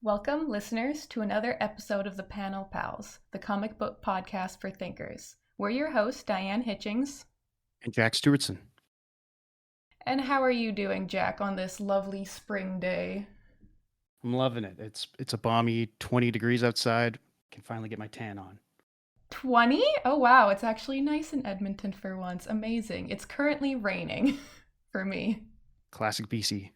Welcome, listeners, to another episode of the Panel Pals, the comic book podcast for thinkers. We're your hosts, Diane Hitchings. And Jack Stewartson. And how are you doing, Jack, on this lovely spring day? I'm loving it. It's a balmy 20 degrees outside. Can finally get my tan on. 20? Oh, wow. It's actually nice in Edmonton for once. Amazing. It's currently raining for me. Classic BC.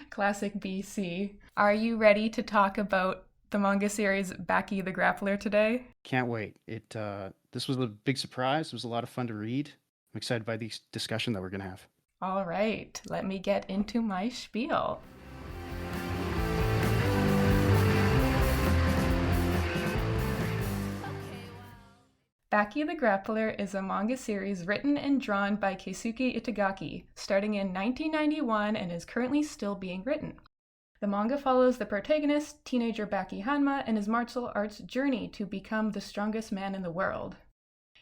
Classic BC. Are you ready to talk about the manga series Baki the Grappler today? Can't wait. This was a big surprise. It was a lot of fun to read. I'm excited by the discussion that we're going to have. All right, let me get into my spiel. Baki the Grappler is a manga series written and drawn by Keisuke Itagaki, starting in 1991 and is currently still being written. The manga follows the protagonist, teenager Baki Hanma, and his martial arts journey to become the strongest man in the world.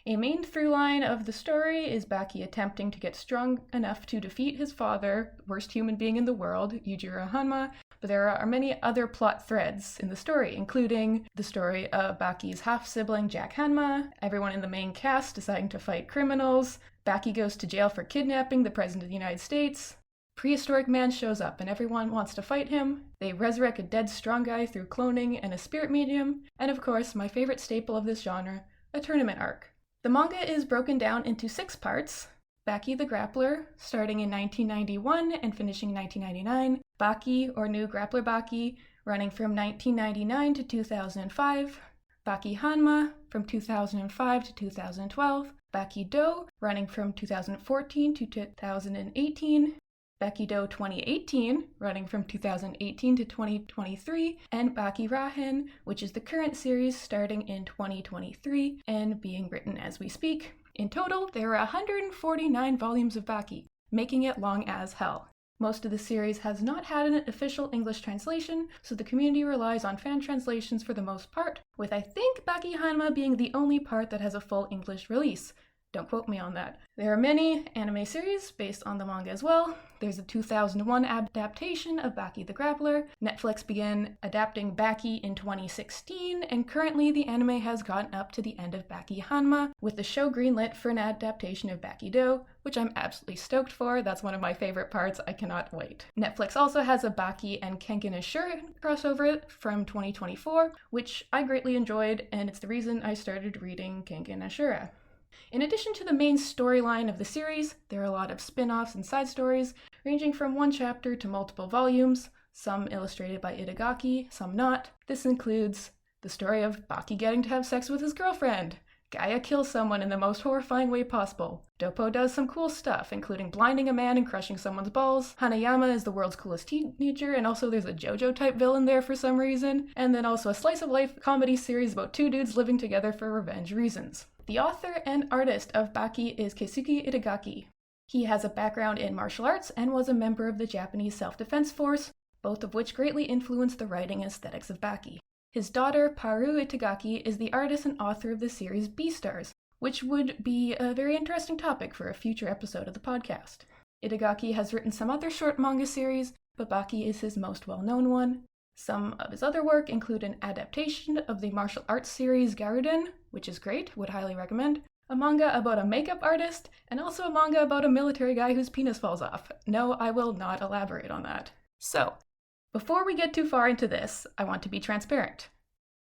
A main through line of the story is Baki attempting to get strong enough to defeat his father, worst human being in the world, Yujiro Hanma, but there are many other plot threads in the story, including the story of Baki's half-sibling Jack Hanma, everyone in the main cast deciding to fight criminals, Baki goes to jail for kidnapping the President of the United States, prehistoric man shows up and everyone wants to fight him, they resurrect a dead strong guy through cloning and a spirit medium, and of course, my favorite staple of this genre, a tournament arc. The manga is broken down into 6 parts. Baki the Grappler, starting in 1991 and finishing 1999. Baki, or New Grappler Baki, running from 1999 to 2005. Baki Hanma, from 2005 to 2012. Baki Do, running from 2014 to 2018. Baki Do 2018, running from 2018 to 2023, and Baki Rahen, which is the current series starting in 2023 and being written as we speak. In total, there are 149 volumes of Baki, making it long as hell. Most of the series has not had an official English translation, so the community relies on fan translations for the most part, with I think Baki Hanma being the only part that has a full English release. Don't quote me on that. There are many anime series based on the manga as well. There's a 2001 adaptation of Baki the Grappler. Netflix began adapting Baki in 2016, and currently the anime has gotten up to the end of Baki Hanma, with the show greenlit for an adaptation of Baki Do, which I'm absolutely stoked for. That's one of my favorite parts. I cannot wait. Netflix also has a Baki and Kengan Ashura crossover from 2024, which I greatly enjoyed, and it's the reason I started reading Kengan Ashura. In addition to the main storyline of the series, there are a lot of spin-offs and side stories, ranging from one chapter to multiple volumes, some illustrated by Itagaki, some not. This includes the story of Baki getting to have sex with his girlfriend, Gaia kills someone in the most horrifying way possible, Doppo does some cool stuff, including blinding a man and crushing someone's balls, Hanayama is the world's coolest teenager, and also there's a JoJo-type villain there for some reason, and then also a slice-of-life comedy series about 2 dudes living together for revenge reasons. The author and artist of Baki is Keisuke Itagaki. He has a background in martial arts and was a member of the Japanese Self-Defense Force, both of which greatly influenced the writing and aesthetics of Baki. His daughter, Paru Itagaki, is the artist and author of the series Beastars, which would be a very interesting topic for a future episode of the podcast. Itagaki has written some other short manga series, but Baki is his most well-known one. Some of his other work include an adaptation of the martial arts series Garuden, which is great, would highly recommend, a manga about a makeup artist, and also a manga about a military guy whose penis falls off. No, I will not elaborate on that. So, before we get too far into this, I want to be transparent.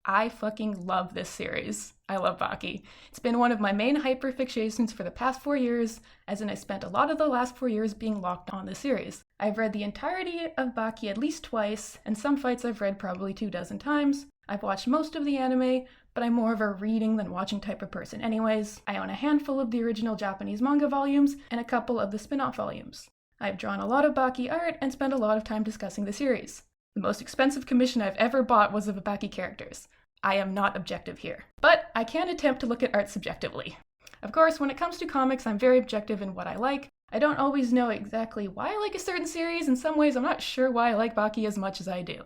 I fucking love this series. I love Baki. It's been one of my main hyperfixations for the past 4 years, as in I spent a lot of the last 4 years being locked on the series. I've read the entirety of Baki at least twice, and some fights I've read probably 24 times. I've watched most of the anime, but I'm more of a reading than watching type of person anyways. I own a handful of the original Japanese manga volumes, and a couple of the spin-off volumes. I've drawn a lot of Baki art and spent a lot of time discussing the series. The most expensive commission I've ever bought was of the Baki characters. I am not objective here, but I can attempt to look at art subjectively. Of course, when it comes to comics, I'm very objective in what I like. I don't always know exactly why I like a certain series. In some ways, I'm not sure why I like Baki as much as I do.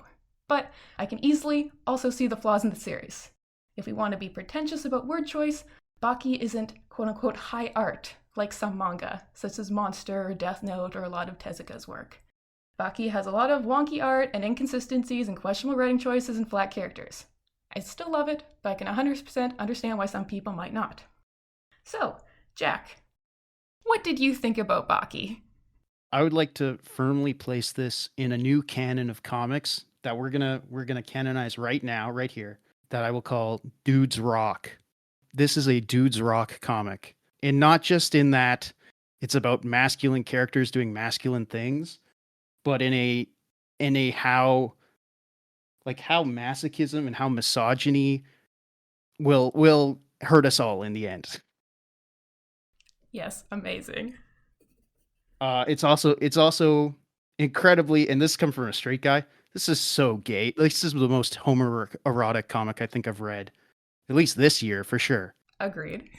But I can easily also see the flaws in the series. If we want to be pretentious about word choice, Baki isn't quote-unquote high art, like some manga, such as Monster or Death Note or a lot of Tezuka's work. Baki has a lot of wonky art and inconsistencies and questionable writing choices and flat characters. I still love it, but I can 100% understand why some people might not. So, Jack, what did you think about Baki? I would like to firmly place this in a new canon of comics that we're gonna canonize right now, right here, that I will call Dudes Rock. This is a Dudes Rock comic. And not just in that it's about masculine characters doing masculine things, but in a how masochism and how misogyny will hurt us all in the end. Yes, amazing. It's also incredibly, and this comes from a straight guy. This is so gay. This is the most homoerotic comic I think I've read, at least this year for sure. Agreed.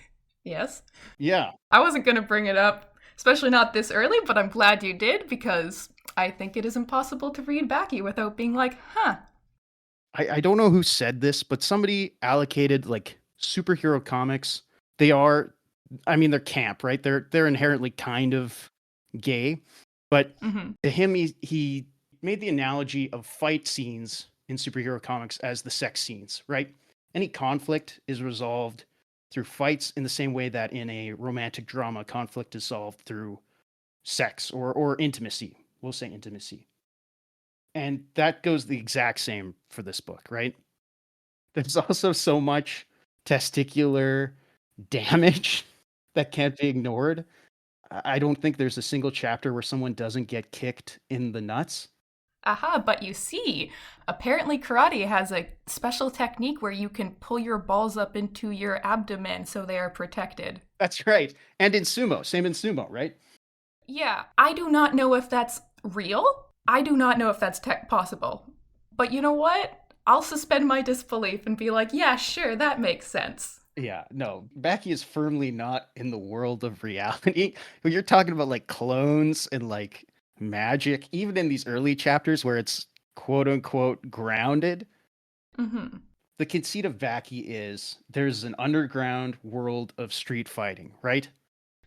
Yes. Yeah, I wasn't going to bring it up, especially not this early, but I'm glad you did because I think it is impossible to read Baki without being like, huh. I don't know who said this, but somebody allocated like superhero comics. They are, I mean, they're camp, right? They're inherently kind of gay, but Mm-hmm. to him, he made the analogy of fight scenes in superhero comics as the sex scenes, right? Any conflict is resolved through fights in the same way that in a romantic drama, conflict is solved through sex or intimacy. We'll say intimacy. And that goes the exact same for this book, right? There's also so much testicular damage that can't be ignored. I don't think there's a single chapter where someone doesn't get kicked in the nuts. Aha, but you see, apparently karate has a special technique where you can pull your balls up into your abdomen so they are protected. That's right. And in sumo, same in sumo, right? Yeah, I do not know if that's real. I do not know if that's possible. But you know what? I'll suspend my disbelief and be like, yeah, sure, that makes sense. Yeah, no, Baki is firmly not in the world of reality. When you're talking about like clones and like magic, even in these early chapters where it's quote unquote grounded, Mm-hmm. the conceit of Baki is there's an underground world of street fighting, right?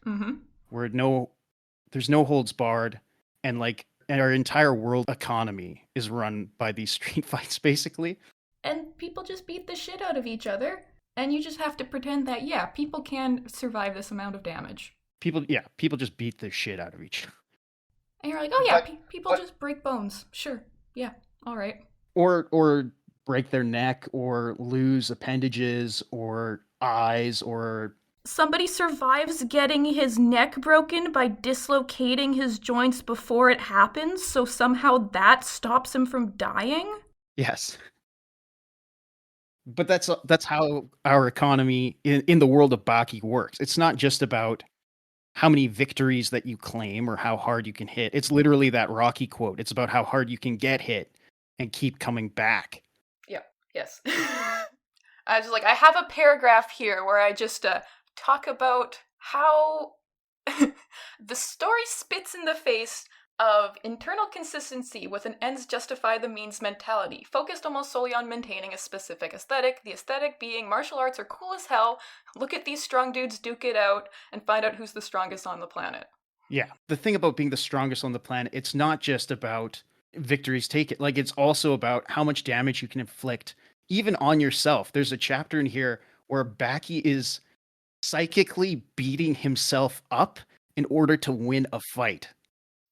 Mm-hmm. Where there's no holds barred, and like and our entire world economy is run by these street fights basically. And people just beat the shit out of each other, and you just have to pretend that, yeah, people can survive this amount of damage. People just beat the shit out of each other. And you're like, oh yeah, people But just break bones. Sure. Yeah. All right. or break their neck or lose appendages or eyes or Somebody survives getting his neck broken by dislocating his joints before it happens, so somehow that stops him from dying? yes. But that's how our economy in the world of Baki works. It's not just about how many victories that you claim or how hard you can hit. It's literally that Rocky quote. It's about how hard you can get hit and keep coming back. Yep. Yes. I was just like, I have a paragraph here where I just talk about how the story spits in the face of internal consistency with an ends justify the means mentality, focused almost solely on maintaining a specific aesthetic, the aesthetic being martial arts are cool as hell, look at these strong dudes duke it out, and find out who's the strongest on the planet. Yeah. The thing about being the strongest on the planet, it's not just about victories taken. Like it's also about how much damage you can inflict even on yourself. There's a chapter in here where Baki is psychically beating himself up in order to win a fight.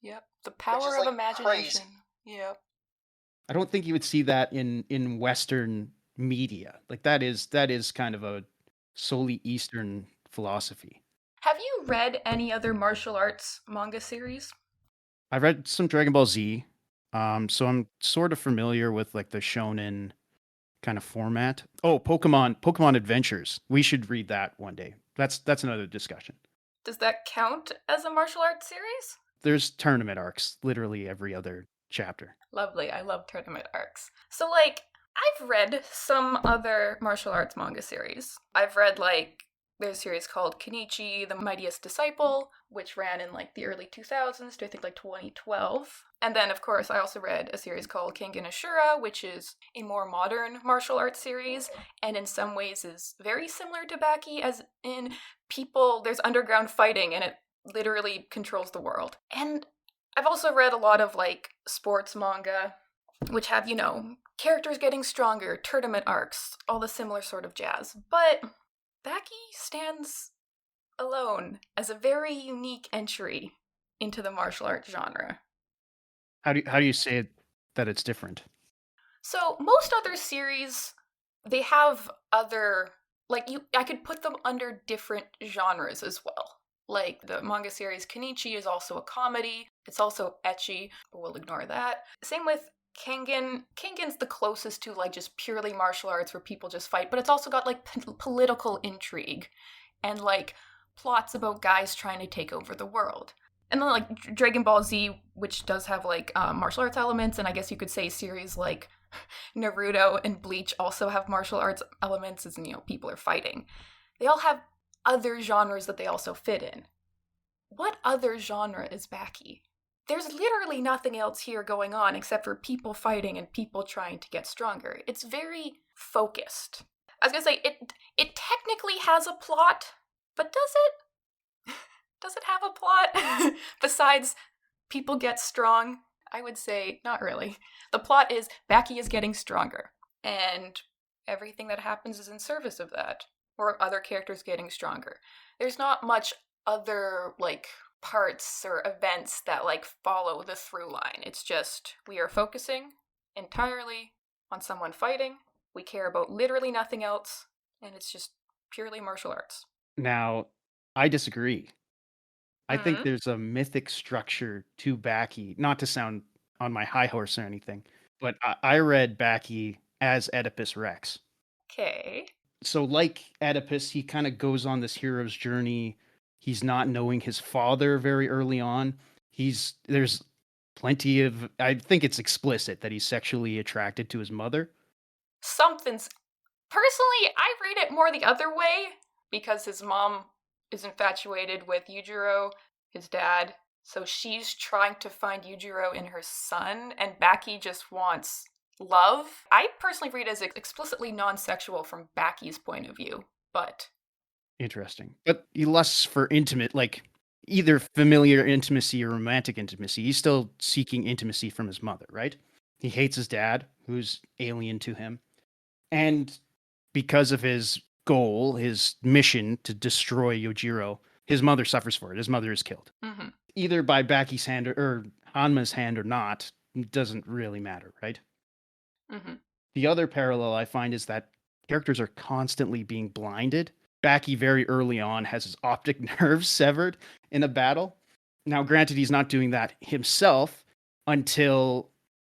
Yep. The power of imagination. Yep. I don't think you would see that in Western media. Like that is kind of a solely Eastern philosophy. Have you read any other martial arts manga series? I read some Dragon Ball Z, so I'm sort of familiar with like the shonen kind of format. Oh, Pokemon Adventures. We should read that one day. That's another discussion. Does that count as a martial arts series? There's tournament arcs literally every other chapter. Lovely. I love tournament arcs. So, like, I've read some other martial arts manga series. I've read, like, there's a series called Kenichi, the Mightiest Disciple, which ran in, like, the early 2000s to, I think, like, 2012. And then, of course, I also read a series called Kengan Ashura, which is a more modern martial arts series, and in some ways is very similar to Baki, as in there's underground fighting, and it literally controls the world. And I've also read a lot of, like, sports manga, which have, characters getting stronger, tournament arcs, all the similar sort of jazz. But Baki stands alone as a very unique entry into the martial arts genre. How do you say that it's different? So most other series, they have other, like, I could put them under different genres as well. Like the manga series Kenichi is also a comedy. It's also ecchi, but we'll ignore that. Same with Kengan. Kengan's the closest to, like, just purely martial arts where people just fight, but it's also got, like, political intrigue and, like, plots about guys trying to take over the world. And then, like, Dragon Ball Z, which does have, like, martial arts elements, and I guess you could say series like Naruto and Bleach also have martial arts elements, as, people are fighting. They all have other genres that they also fit in. What other genre is Baki? There's literally nothing else here going on except for people fighting and people trying to get stronger. It's very focused. I was gonna say, it technically has a plot, but does it? Does it have a plot? Besides people get strong? I would say not really. The plot is Baki is getting stronger, and everything that happens is in service of that, or other characters getting stronger. There's not much other, like, parts or events that, like, follow the through line. It's just we are focusing entirely on someone fighting. We care about literally nothing else, and it's just purely martial arts. Now, I disagree. I think Mm-hmm. there's a mythic structure to Baki, not to sound on my high horse or anything, but I read Baki as Oedipus Rex. Okay. So, like Oedipus, he kind of goes on this hero's journey. He's not knowing his father very early on. There's plenty of, I think it's explicit that he's sexually attracted to his mother. Something's Personally, I read it more the other way because his mom is infatuated with Yujiro, his dad, so she's trying to find Yujiro in her son, and Baki just wants love. I personally read it as explicitly non-sexual from Baki's point of view, but Interesting. But he lusts for intimate, like either familiar intimacy or romantic intimacy. He's still seeking intimacy from his mother, right? He hates his dad, who's alien to him. And because of his goal, his mission to destroy Yojiro, his mother suffers for it. His mother is killed. mm-hmm. Either by Baki's hand or Hanma's hand or not, doesn't really matter, right? Mm-hmm. The other parallel I find is that characters are constantly being blinded. Baki very early on has his optic nerves severed in a battle. Now, granted, he's not doing that himself until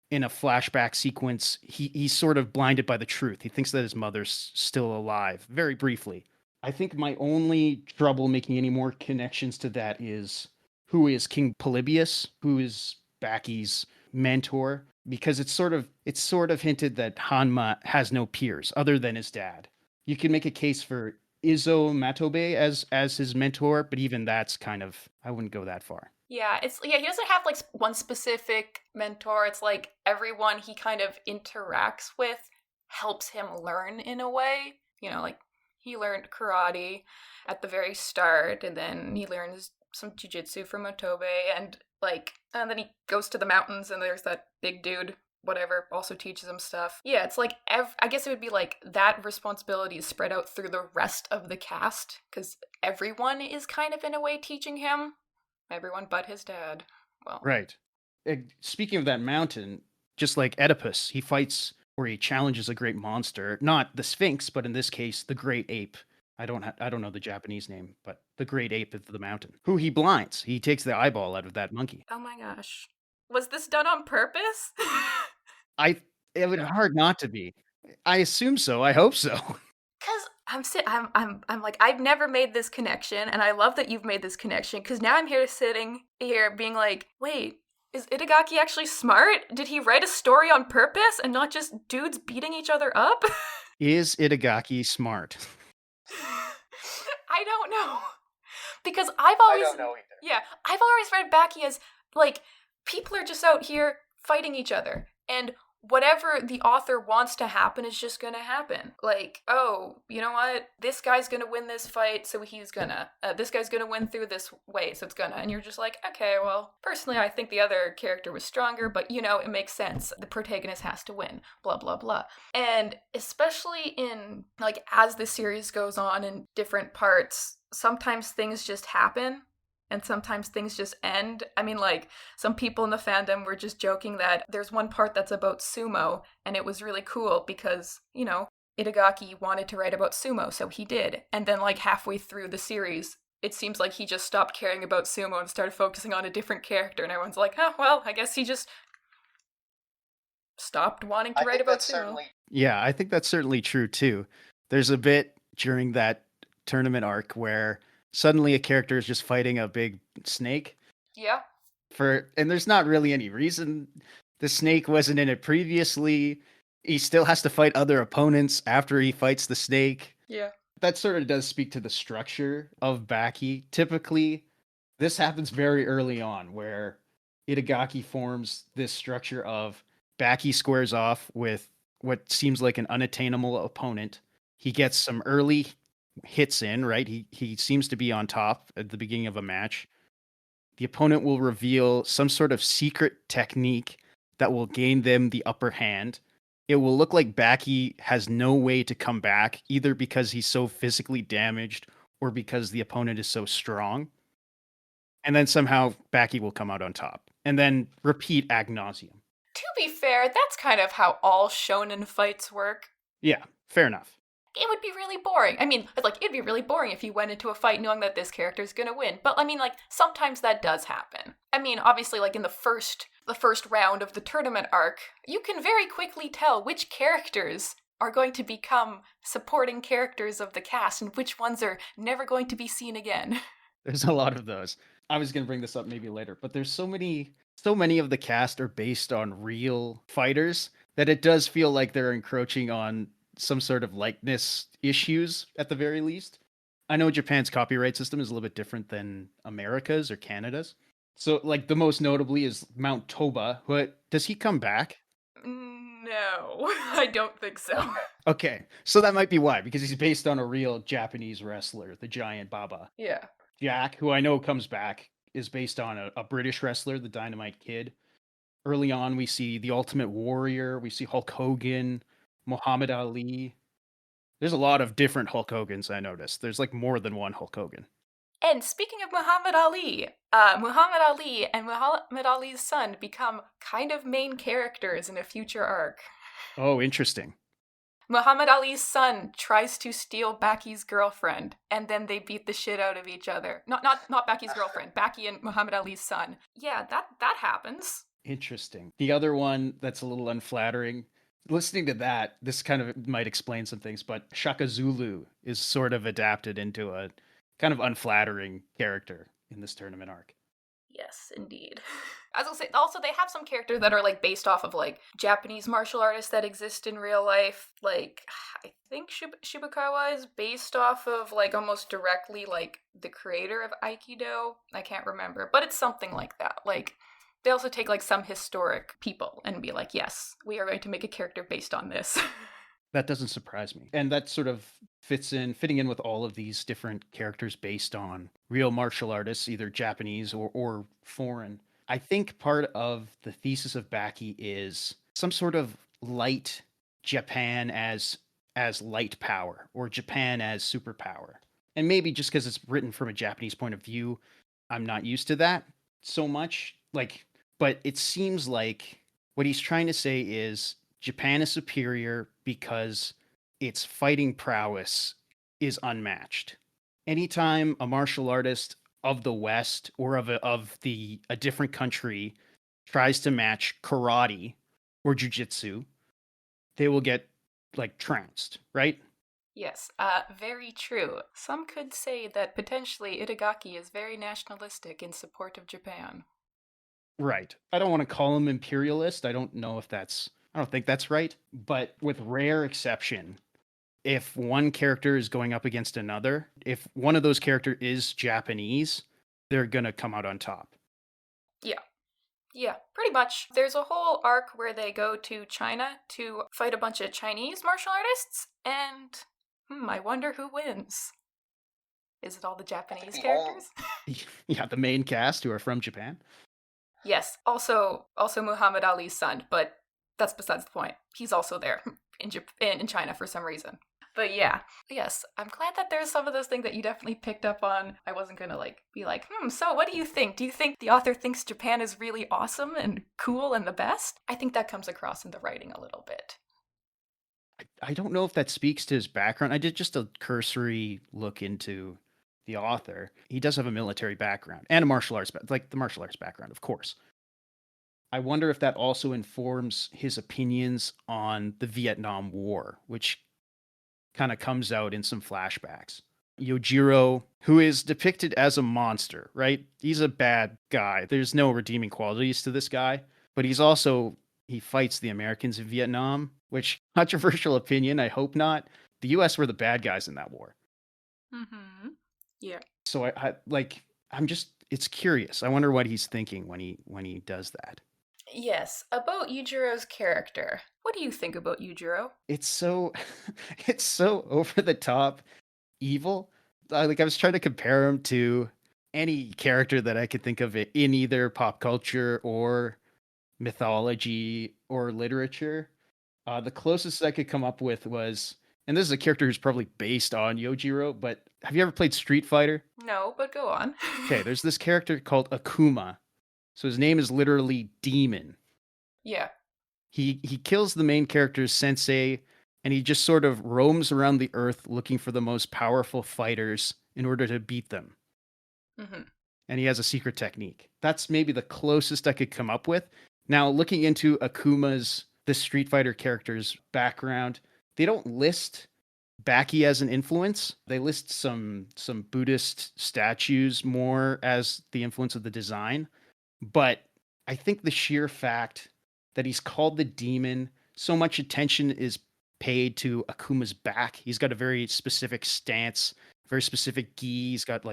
in a flashback sequence, he's sort of blinded by the truth. He thinks that his mother's still alive, very briefly. I think my only trouble making any more connections to that is who is King Polybius, who is Baki's mentor, because it's sort of hinted that Hanma has no peers other than his dad. You can make a case for Izo Matobe as his mentor, but even that's kind of, I wouldn't go that far. Yeah, he doesn't have, like, one specific mentor. It's like everyone he kind of interacts with helps him learn in a way. Like, he learned karate at the very start, and then he learns some jujitsu from Matobe, and then he goes to the mountains, and there's that big dude, whatever, also teaches him stuff. Yeah, it's like, I guess it would be like that responsibility is spread out through the rest of the cast, because everyone is kind of in a way teaching him. Everyone but his dad. Well, right. Speaking of that mountain, just like Oedipus, he fights or he challenges a great monster, not the Sphinx, but in this case, the great ape. I don't know the Japanese name, but the great ape of the mountain, who he blinds. He takes the eyeball out of that monkey. oh my gosh. Was this done on purpose? It would hard not to be. I assume so. I hope so. Cause I'm like, I've never made this connection, and I love that you've made this connection, because now I'm sitting here being like, wait, is Itagaki actually smart? Did he write a story on purpose and not just dudes beating each other up? Is Itagaki smart? I don't know. Because I've always... I don't know either. Yeah, I've always read Baki as, like, people are just out here fighting each other, and whatever the author wants to happen is just gonna happen. Like, oh, you know what? This guy's gonna win this fight, so he's gonna. This guy's gonna win through this way, so it's gonna. And you're just like, okay, well, personally, I think the other character was stronger, but it makes sense. The protagonist has to win. Blah blah blah. And especially in like as the series goes on in different parts, sometimes things just happen and sometimes things just end. I mean, like, some people in the fandom were just joking that there's one part that's about sumo, and it was really cool because, Itagaki wanted to write about sumo, so he did. And then, like, halfway through the series, it seems like he just stopped caring about sumo and started focusing on a different character, and everyone's like, oh, well, I guess he just stopped wanting to write about sumo. Yeah, I think that's certainly true, too. There's a bit during that tournament arc where suddenly a character is just fighting a big snake. Yeah. And there's not really any reason. The snake wasn't in it previously. He still has to fight other opponents after he fights the snake. Yeah. That sort of does speak to the structure of Baki. Typically, this happens very early on, where Itagaki forms this structure of Baki squares off with what seems like an unattainable opponent. He gets some early hits in, right? He seems to be on top at the beginning of a match. The opponent will reveal some sort of secret technique that will gain them the upper hand. It will look like Baki has no way to come back, either because he's so physically damaged or because the opponent is so strong. And then somehow Baki will come out on top. And then repeat ad nauseum. To be fair, that's kind of how all shonen fights work. Yeah, fair enough. It would be really boring. I mean, like, it'd be really boring if you went into a fight knowing that this character's gonna win. But, I mean, like, sometimes that does happen. I mean, obviously, like, in the first round of the tournament arc, you can very quickly tell which characters are going to become supporting characters of the cast and which ones are never going to be seen again. There's a lot of those. I was going to bring this up maybe later, but there's so many of the cast are based on real fighters that it does feel like they're encroaching on some sort of likeness issues at the very least. I know Japan's copyright system is a little bit different than America's or Canada's. So, like, the most notably is Mount Toba. But does he come back? No, I don't think so. Okay, so that might be why, because he's based on a real Japanese wrestler, the Giant Baba. Yeah. Jack, who I know comes back, is based on a British wrestler, the Dynamite Kid. Early on, we see the Ultimate Warrior, we see Hulk Hogan, Muhammad Ali. There's a lot of different Hulk Hogans, I noticed. There's like more than one Hulk Hogan. And speaking of Muhammad Ali and Muhammad Ali's son become kind of main characters in a future arc. Oh, interesting. Muhammad Ali's son tries to steal Baki's girlfriend, and then they beat the shit out of each other. Not Baki's girlfriend, Baki and Muhammad Ali's son. Yeah, that happens. Interesting. The other one that's a little unflattering, listening to that, this kind of might explain some things, but Shaka Zulu is sort of adapted into a kind of unflattering character in this tournament arc. Yes, indeed. As I'll say, also they have some characters that are like based off of like Japanese martial artists that exist in real life. Like, I think Shibukawa is based off of like almost directly like the creator of Aikido. I can't remember, but it's something like that. Like, they also take like some historic people and be like, yes, we are going to make a character based on this. That doesn't surprise me. And that sort of fitting in with all of these different characters based on real martial artists, either Japanese or foreign. I think part of the thesis of Baki is some sort of light Japan as light power, or Japan as superpower. And maybe just because it's written from a Japanese point of view, I'm not used to that so much. But it seems like what he's trying to say is Japan is superior because its fighting prowess is unmatched. Anytime a martial artist of the West or of a different country tries to match karate or jujitsu, they will get like trounced, right? Yes, very true. Some could say that potentially Itagaki is very nationalistic in support of Japan. Right. I don't want to call him imperialist. I don't think that's right. But with rare exception, if one character is going up against another, if one of those characters is Japanese, they're going to come out on top. Yeah. Yeah, pretty much. There's a whole arc where they go to China to fight a bunch of Chinese martial artists, and I wonder who wins. Is it all the Japanese characters? Yeah, the main cast who are from Japan. Yes, also Muhammad Ali's son, but that's besides the point. He's also there in China for some reason. But yeah, yes, I'm glad that there's some of those things that you definitely picked up on. I wasn't gonna be like, so what do you think? Do you think the author thinks Japan is really awesome and cool and the best? I think that comes across in the writing a little bit. I don't know if that speaks to his background. I did just a cursory look into the author. He does have a military background and a martial arts, like the martial arts background, of course. I wonder if that also informs his opinions on the Vietnam War, which kind of comes out in some flashbacks. Yojiro, who is depicted as a monster, right? He's a bad guy. There's no redeeming qualities to this guy, but he fights the Americans in Vietnam, which controversial opinion, I hope not. The US were the bad guys in that war. Mm-hmm. Yeah. So I'm just it's curious. I wonder what he's thinking when he does that. Yes, about Yujiro's character. What do you think about Yujiro? It's so it's so over the top evil. I was trying to compare him to any character that I could think of in either pop culture or mythology or literature. The closest I could come up with was, and this is a character who's probably based on Yojiro, but have you ever played Street Fighter? No, but go on. Okay, there's this character called Akuma. So his name is literally Demon. Yeah. He kills the main character's sensei, and he just sort of roams around the earth looking for the most powerful fighters in order to beat them. Mm-hmm. And he has a secret technique. That's maybe the closest I could come up with. Now, looking into the Street Fighter character's background, they don't list Baki as an influence. They list some Buddhist statues more as the influence of the design. But I think the sheer fact that he's called the demon, so much attention is paid to Akuma's back. He's got a very specific stance, very specific gi. He's got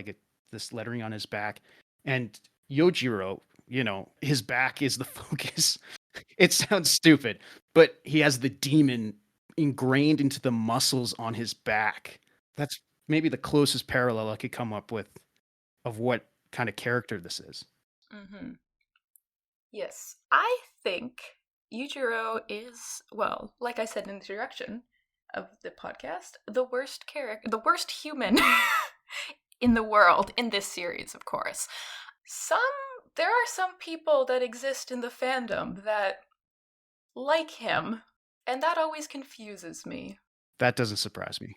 this lettering on his back. And Yojiro, his back is the focus. It sounds stupid, but he has the demon ingrained into the muscles on his back. That's maybe the closest parallel I could come up with of what kind of character this is. Mm-hmm. Yes, I think Yujiro is, well, like I said in the introduction of the podcast, the worst human in the world in this series, of course. There are some people that exist in the fandom that like him, and that always confuses me. That doesn't surprise me.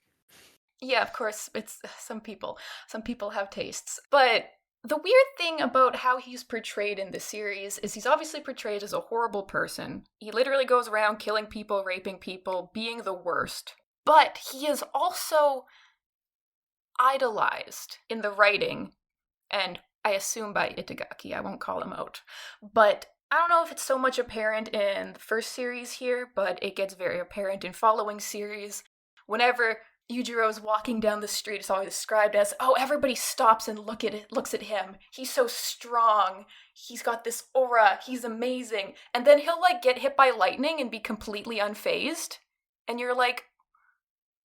Yeah, of course, it's some people. Some people have tastes, but the weird thing about how he's portrayed in this series is he's obviously portrayed as a horrible person. He literally goes around killing people, raping people, being the worst. But he is also idolized in the writing, and I assume by Itagaki. I won't call him out. But I don't know if it's so much apparent in the first series here, but it gets very apparent in following series. Whenever Yujiro's walking down the street, it's always described as, oh, everybody stops and looks at him. He's so strong. He's got this aura. He's amazing. And then he'll get hit by lightning and be completely unfazed. And you're like,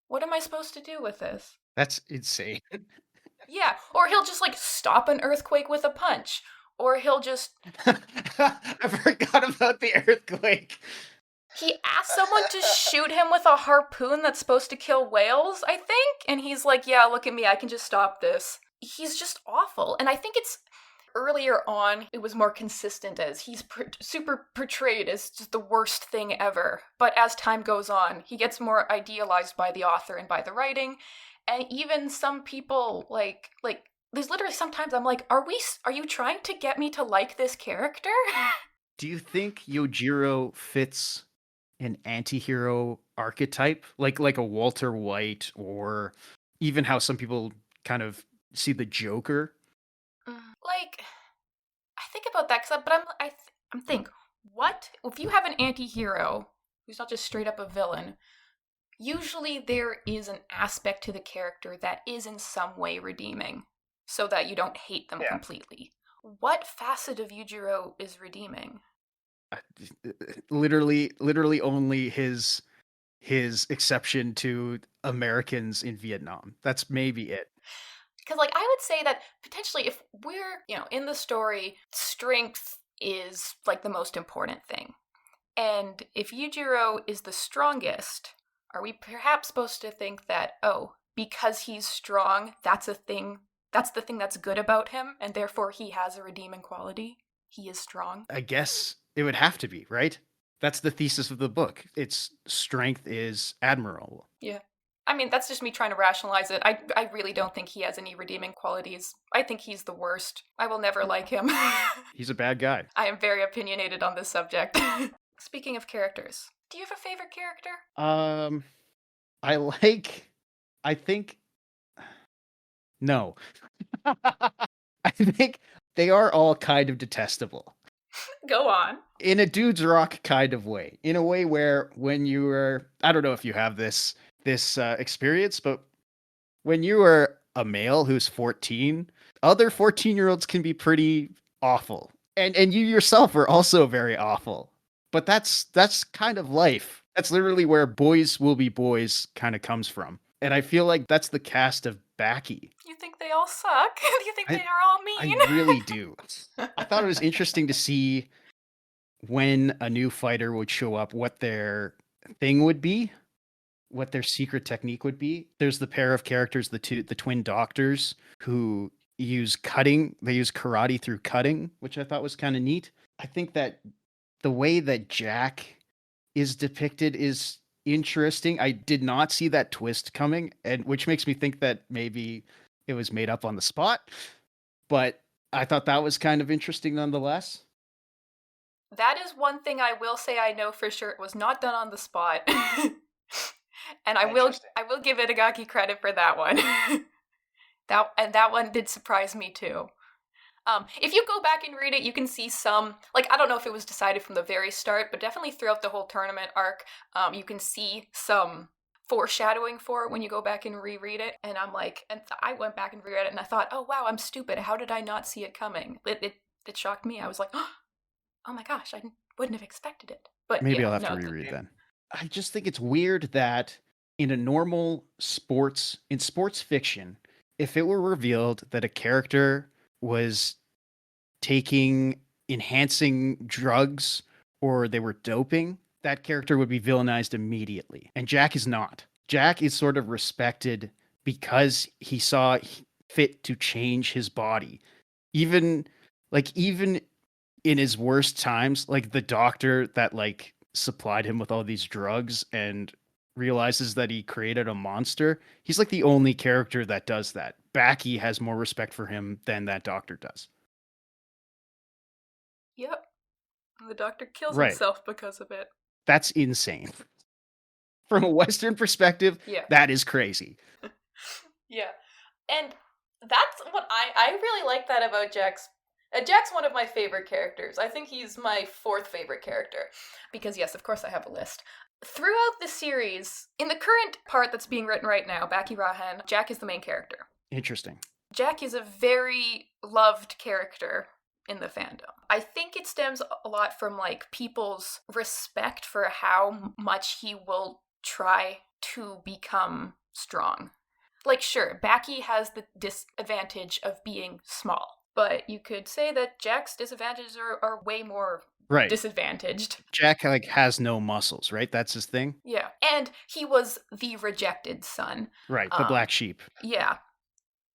what am I supposed to do with this? That's insane. Yeah, or he'll just stop an earthquake with a punch. Or he'll just... I forgot about the earthquake. He asked someone to shoot him with a harpoon that's supposed to kill whales, I think? And he's like, yeah, look at me, I can just stop this. He's just awful. And I think it's earlier on, it was more consistent as he's super portrayed as just the worst thing ever. But as time goes on, he gets more idealized by the author and by the writing. And even some people, there's literally sometimes I'm like, are you trying to get me to like this character? Do you think Yojiro fits an anti-hero archetype, like a Walter White, or even how some people kind of see the Joker? I think about that, but I'm thinking, what if you have an anti-hero who's not just straight up a villain? Usually there is an aspect to the character that is in some way redeeming, so that you don't hate them completely. what facet of Yujiro is redeeming? Literally only his exception to Americans in Vietnam. That's maybe it. Because, like, I would say that potentially if we're, in the story, strength is, like, the most important thing. And if Yujiro is the strongest, are we perhaps supposed to think that, because he's strong, that's the thing that's good about him, and therefore he has a redeeming quality? He is strong? I guess it would have to be, right? That's the thesis of the book. Its strength is admirable. Yeah. I mean, that's just me trying to rationalize it. I really don't think he has any redeeming qualities. I think he's the worst. I will never like him. He's a bad guy. I am very opinionated on this subject. Speaking of characters, do you have a favorite character? I think, no. I think they are all kind of detestable. Go on. In a dude's rock kind of way. In a way where when you were, I don't know if you have this experience, but when you are a male who's 14, other 14-year-olds can be pretty awful. And you yourself are also very awful. But that's kind of life. That's literally where boys will be boys kind of comes from. And I feel like that's the cast of Baki. You think they all suck? You think they are all mean? I really do. I thought it was interesting to see when a new fighter would show up, what their thing would be, what their secret technique would be. There's the pair of characters, the twin doctors, who use cutting. They use karate through cutting, which I thought was kind of neat. I think that the way that Jack is depicted is interesting. I did not see that twist coming, and which makes me think that maybe it was made up on the spot. But I thought that was kind of interesting nonetheless. That is one thing I will say I know for sure. It was not done on the spot. And I will give Itagaki credit for that one. that one did surprise me too. If you go back and read it, you can see some, like, I don't know if it was decided from the very start, but definitely throughout the whole tournament arc, you can see some foreshadowing for it when you go back and reread it. And I'm like, and I went back and reread it and I thought, oh wow, I'm stupid. How did I not see it coming? It shocked me. I was like, oh my gosh, I wouldn't have expected it. But maybe I'll have to reread then. I just think it's weird that in a normal sports fiction, if it were revealed that a character was taking enhancing drugs or they were doping, that character would be villainized immediately. And Jack is not. Jack is sort of respected because he saw fit to change his body. Even in his worst times, like the doctor that like supplied him with all these drugs and realizes that he created a monster, he's like the only character that does that. Baki has more respect for him than that doctor does. Yep. The doctor kills himself because of it. That's insane. From a Western perspective, that is crazy. Yeah. And that's what I really like that about Jack's. Jack's one of my favorite characters. I think he's my fourth favorite character. Because yes, of course I have a list. Throughout the series, in the current part that's being written right now, Baki Rahen, Jack is the main character. Interesting. Jack is a very loved character in the fandom. I think it stems a lot from like people's respect for how much he will try to become strong. Like sure, Baki has the disadvantage of being small, but you could say that Jack's disadvantages are way more disadvantaged. Jack like has no muscles, right? That's his thing. Yeah, and he was the rejected son. Right, the black sheep. Yeah.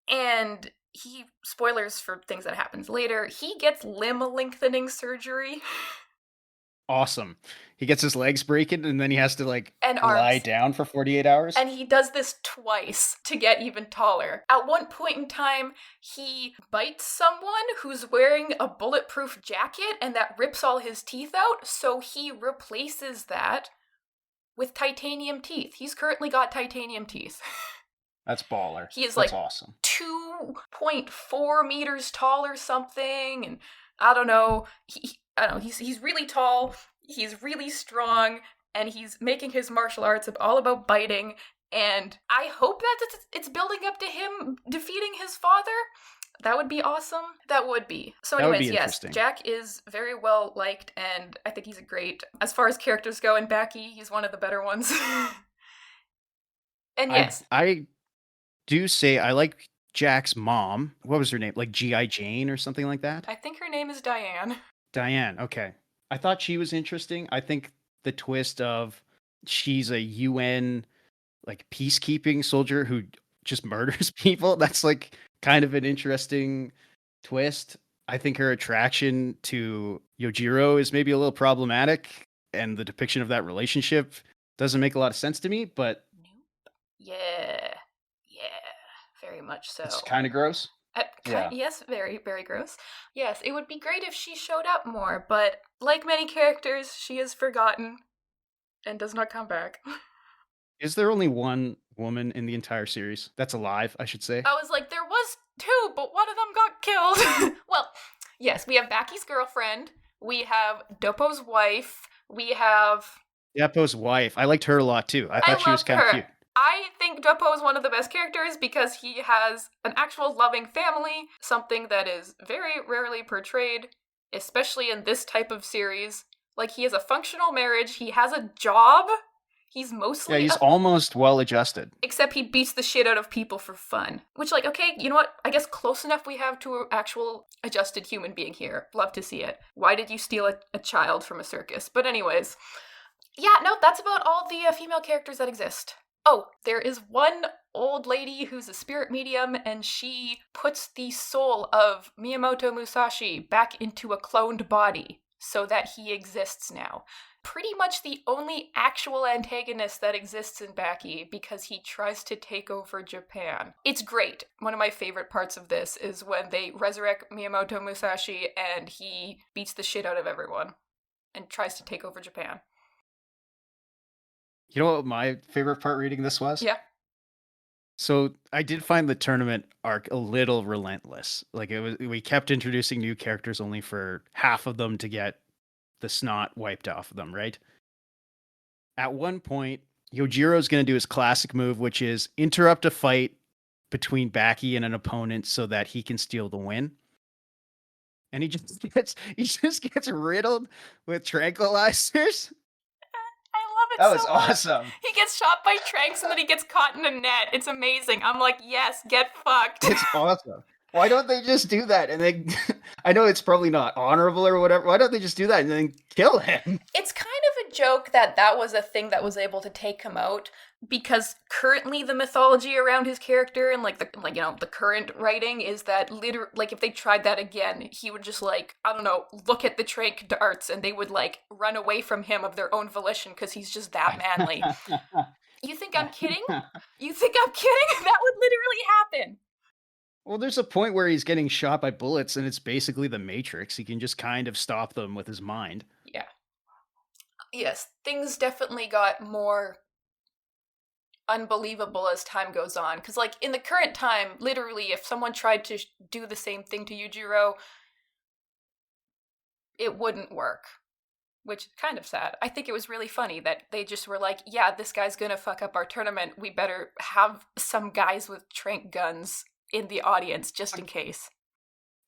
And he, spoilers for things that happens later, he gets limb lengthening surgery. Awesome. He gets his legs breaking and then he has to lie arms. Down for 48 hours. And he does this twice to get even taller. At one point in time, he bites someone who's wearing a bulletproof jacket and that rips all his teeth out, so he replaces that with titanium teeth. He's currently got titanium teeth. That's baller. He is That's awesome. 2.4 meters tall or something, and I don't know. He's really tall. He's really strong, and he's making his martial arts all about biting. And I hope that it's building up to him defeating his father. That would be awesome. That would be. So That would anyways, be yes, interesting. Jack is very well liked, and I think he's a great, as far as characters go in Baki, he's one of the better ones. And yes, I do say I like Jack's mom. What was her name? Like G.I. Jane or something like that? I think her name is Diane. Diane. Okay. I thought she was interesting. I think the twist of she's a UN like peacekeeping soldier who just murders people, that's like kind of an interesting twist. I think her attraction to Yojiro is maybe a little problematic, and the depiction of that relationship doesn't make a lot of sense to me, but Nope. Yeah. Yeah. Very much so. it's kind of gross. Yeah. Yes, very, very gross. Yes, it would be great if she showed up more, but like many characters, she is forgotten and does not come back. Is there only one woman in the entire series that's alive, I should say? I was like, there was two, but one of them got killed. Well, yes, we have Baki's girlfriend, we have Doppo's wife, we have... Deppo's wife. I liked her a lot too. I thought she was loved kind of her. cute. I think Doppo is one of the best characters because he has an actual loving family, something that is very rarely portrayed, especially in this type of series. Like, he has a functional marriage, he has a job, he's mostly... Yeah, he's almost well adjusted. Except he beats the shit out of people for fun. Which, like, okay, you know what? I guess close enough we have to an actual adjusted human being here. Love to see it. Why did you steal a child from a circus? But anyways... Yeah, no, that's about all the female characters that exist. Oh, there is one old lady who's a spirit medium, and she puts the soul of Miyamoto Musashi back into a cloned body so that he exists now. Pretty much the only actual antagonist that exists in Baki because he tries to take over Japan. It's great. One of my favorite parts of this is when they resurrect Miyamoto Musashi and he beats the shit out of everyone and tries to take over Japan. You know what my favorite part reading this was? Yeah. So I did find the tournament arc a little relentless. Like we kept introducing new characters only for half of them to get the snot wiped off of them, right? At one point, Yojiro's going to do his classic move, which is interrupt a fight between Baki and an opponent so that he can steal the win. And he just gets riddled with tranquilizers. I love it That was so much. awesome. He gets shot by tranks and then he gets caught in a net. It's amazing. I'm like, yes, get fucked. It's awesome. Why don't they just do that? And they, I know it's probably not honorable or whatever. Why don't they just do that and then kill him? It's kind of a joke that that was a thing that was able to take him out because currently the mythology around his character and the current writing is that if they tried that again, he would just look at the trank darts and they would run away from him of their own volition because he's just that manly. You think I'm kidding? You think I'm kidding? That would literally happen. Well, there's a point where he's getting shot by bullets and it's basically the Matrix. He can just kind of stop them with his mind. Yeah. Yes, things definitely got more unbelievable as time goes on. Because, in the current time, literally, if someone tried to do the same thing to Yujiro, it wouldn't work. Which is kind of sad. I think it was really funny that they just were like, yeah, this guy's gonna fuck up our tournament. We better have some guys with trank guns in the audience just in case.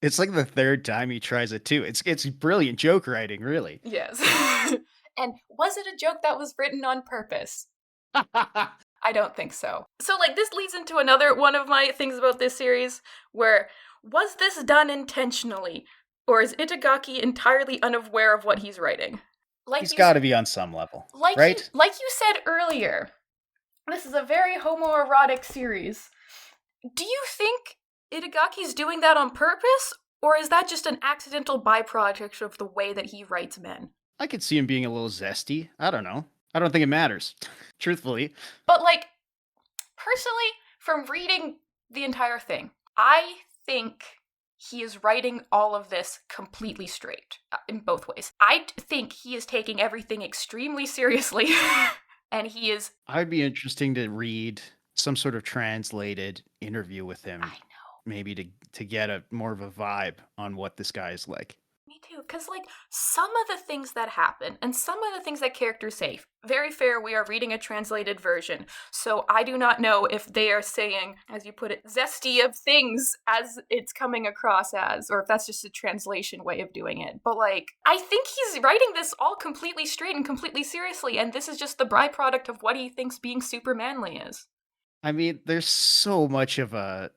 It's like the third time he tries it too. It's brilliant joke writing, really. Yes. And was it a joke that was written on purpose? I don't think so. So, this leads into another one of my things about this series, where, was this done intentionally? Or is Itagaki entirely unaware of what he's writing? He's got to be on some level, right? Like you said earlier, this is a very homoerotic series. Do you think Itagaki's doing that on purpose, or is that just an accidental byproduct of the way that he writes men? I could see him being a little zesty. I don't know. I don't think it matters, truthfully. But, personally, from reading the entire thing, I think he is writing all of this completely straight, in both ways. I think he is taking everything extremely seriously, and he is... I'd be interesting to read some sort of translated interview with him. I know. Maybe to get more of a vibe on what this guy is like. Me too, because, like, some of the things that happen and some of the things that characters say, very fair, we are reading a translated version, so I do not know if they are saying, as you put it, zesty of things as it's coming across as, or if that's just a translation way of doing it. But, like, I think he's writing this all completely straight and completely seriously, and this is just the byproduct of what he thinks being super manly is. I mean, there's so much of a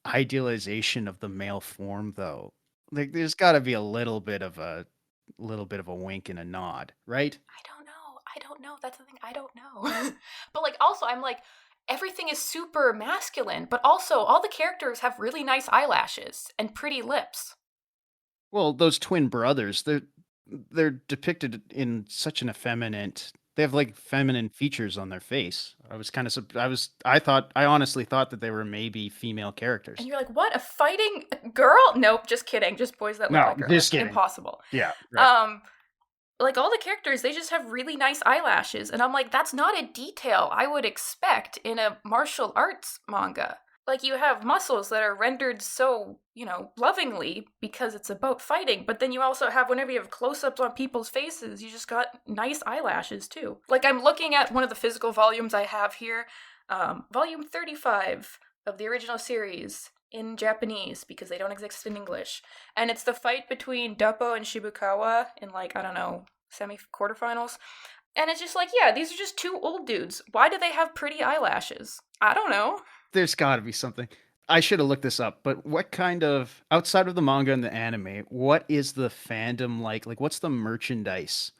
idealization of the male form, though. Like, there's got to be a little bit of a wink and a nod, right? I don't know. That's the thing. I don't know. But, like, also, I'm like, everything is super masculine, but also all the characters have really nice eyelashes and pretty lips. Well, those twin brothers, they're depicted in such an effeminate. They have like feminine features on their face. I honestly thought that they were maybe female characters. And you're like, what? A fighting girl? Nope, just kidding. Just boys that look No, like girls. just kidding. Impossible. Yeah. Right. Like, all the characters, they just have really nice eyelashes. And I'm like, that's not a detail I would expect in a martial arts manga. Like, you have muscles that are rendered so, lovingly because it's about fighting. But then you also have, whenever you have close-ups on people's faces, you just got nice eyelashes, too. Like, I'm looking at one of the physical volumes I have here. Volume 35 of the original series in Japanese, because they don't exist in English. And it's the fight between Duppo and Shibukawa in, like, I don't know, semi-quarterfinals. And it's just like, yeah, these are just two old dudes. Why do they have pretty eyelashes? I don't know. There's got to be something. I should have looked this up, but what kind of, outside of the manga and the anime, what is the fandom like? Like, what's the merchandise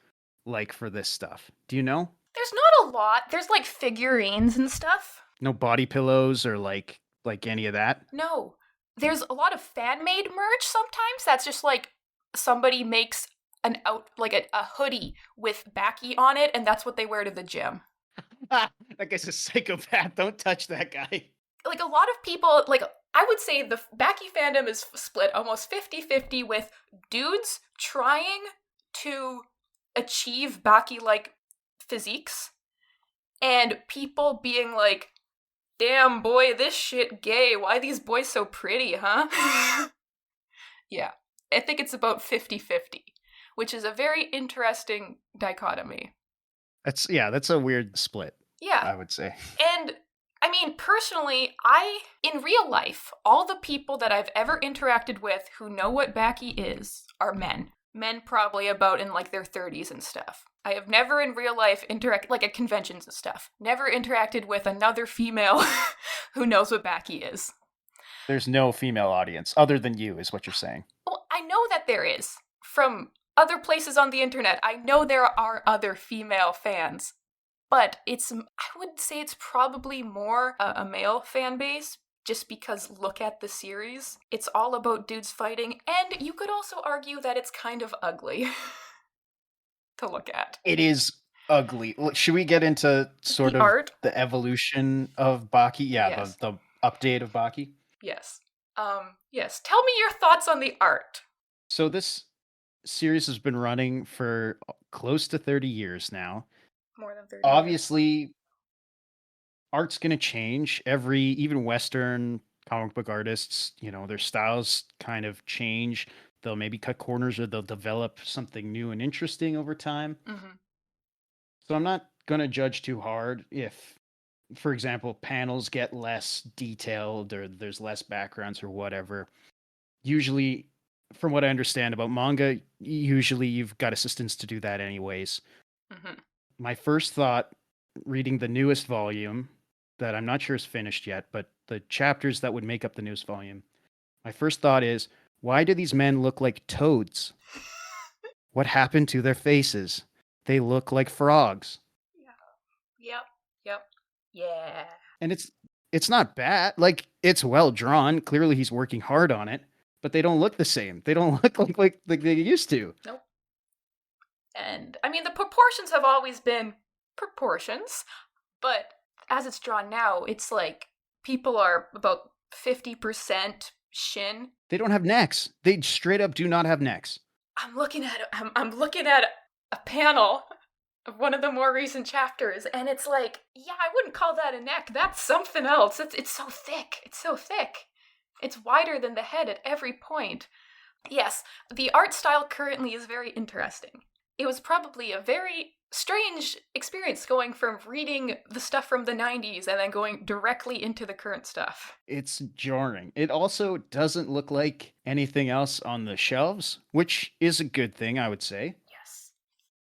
like for this stuff? Do you know? There's not a lot. There's, like, figurines and stuff. No body pillows or like any of that? No. There's a lot of fan-made merch sometimes. That's just, like, somebody makes a hoodie with Baki on it, and that's what they wear to the gym. That guy's a psychopath. Don't touch that guy. Like, a lot of people, like, I would say the Baki fandom is split almost 50-50 with dudes trying to achieve Baki-like physiques and people being like, damn, boy, this shit gay. Why these boys so pretty, huh? Yeah. I think it's about 50-50, which is a very interesting dichotomy. That's a weird split. Yeah. I would say. And, I mean, personally, in real life, all the people that I've ever interacted with who know what Baki is are men. Men probably about in, like, their 30s and stuff. I have never in real life like, at conventions and stuff, never interacted with another female who knows what Baki is. There's no female audience other than you, is what you're saying. Well, I know that there is. From other places on the internet, I know there are other female fans. But I would say it's probably more a male fan base, just because look at the series. It's all about dudes fighting, and you could also argue that it's kind of ugly to look at. It is ugly. Should we get into sort of art? The evolution of Baki? Yeah, yes. the update of Baki? Yes. Yes. Tell me your thoughts on the art. So this series has been running for close to 30 years now. More than 30 Obviously, years. Art's going to change. Even Western comic book artists, their styles kind of change. They'll maybe cut corners or they'll develop something new and interesting over time. Mm-hmm. So I'm not going to judge too hard if, for example, panels get less detailed or there's less backgrounds or whatever. Usually, from what I understand about manga, usually you've got assistants to do that anyways. Mm-hmm. My first thought, reading the newest volume, that I'm not sure is finished yet, but the chapters that would make up the newest volume, my first thought is, why do these men look like toads? What happened to their faces? They look like frogs. Yep. Yeah. And it's not bad. Like, it's well drawn. Clearly he's working hard on it, but they don't look the same. They don't look like they used to. Nope. And, I mean, the proportions have always been proportions, but as it's drawn now, it's like people are about 50% shin. They don't have necks. They straight up do not have necks. I'm looking at a panel of one of the more recent chapters, and it's like, yeah, I wouldn't call that a neck. That's something else. It's so thick. It's so thick. It's wider than the head at every point. Yes, the art style currently is very interesting. It was probably a very strange experience going from reading the stuff from the 90s and then going directly into the current stuff. It's jarring. It also doesn't look like anything else on the shelves, which is a good thing, I would say. Yes.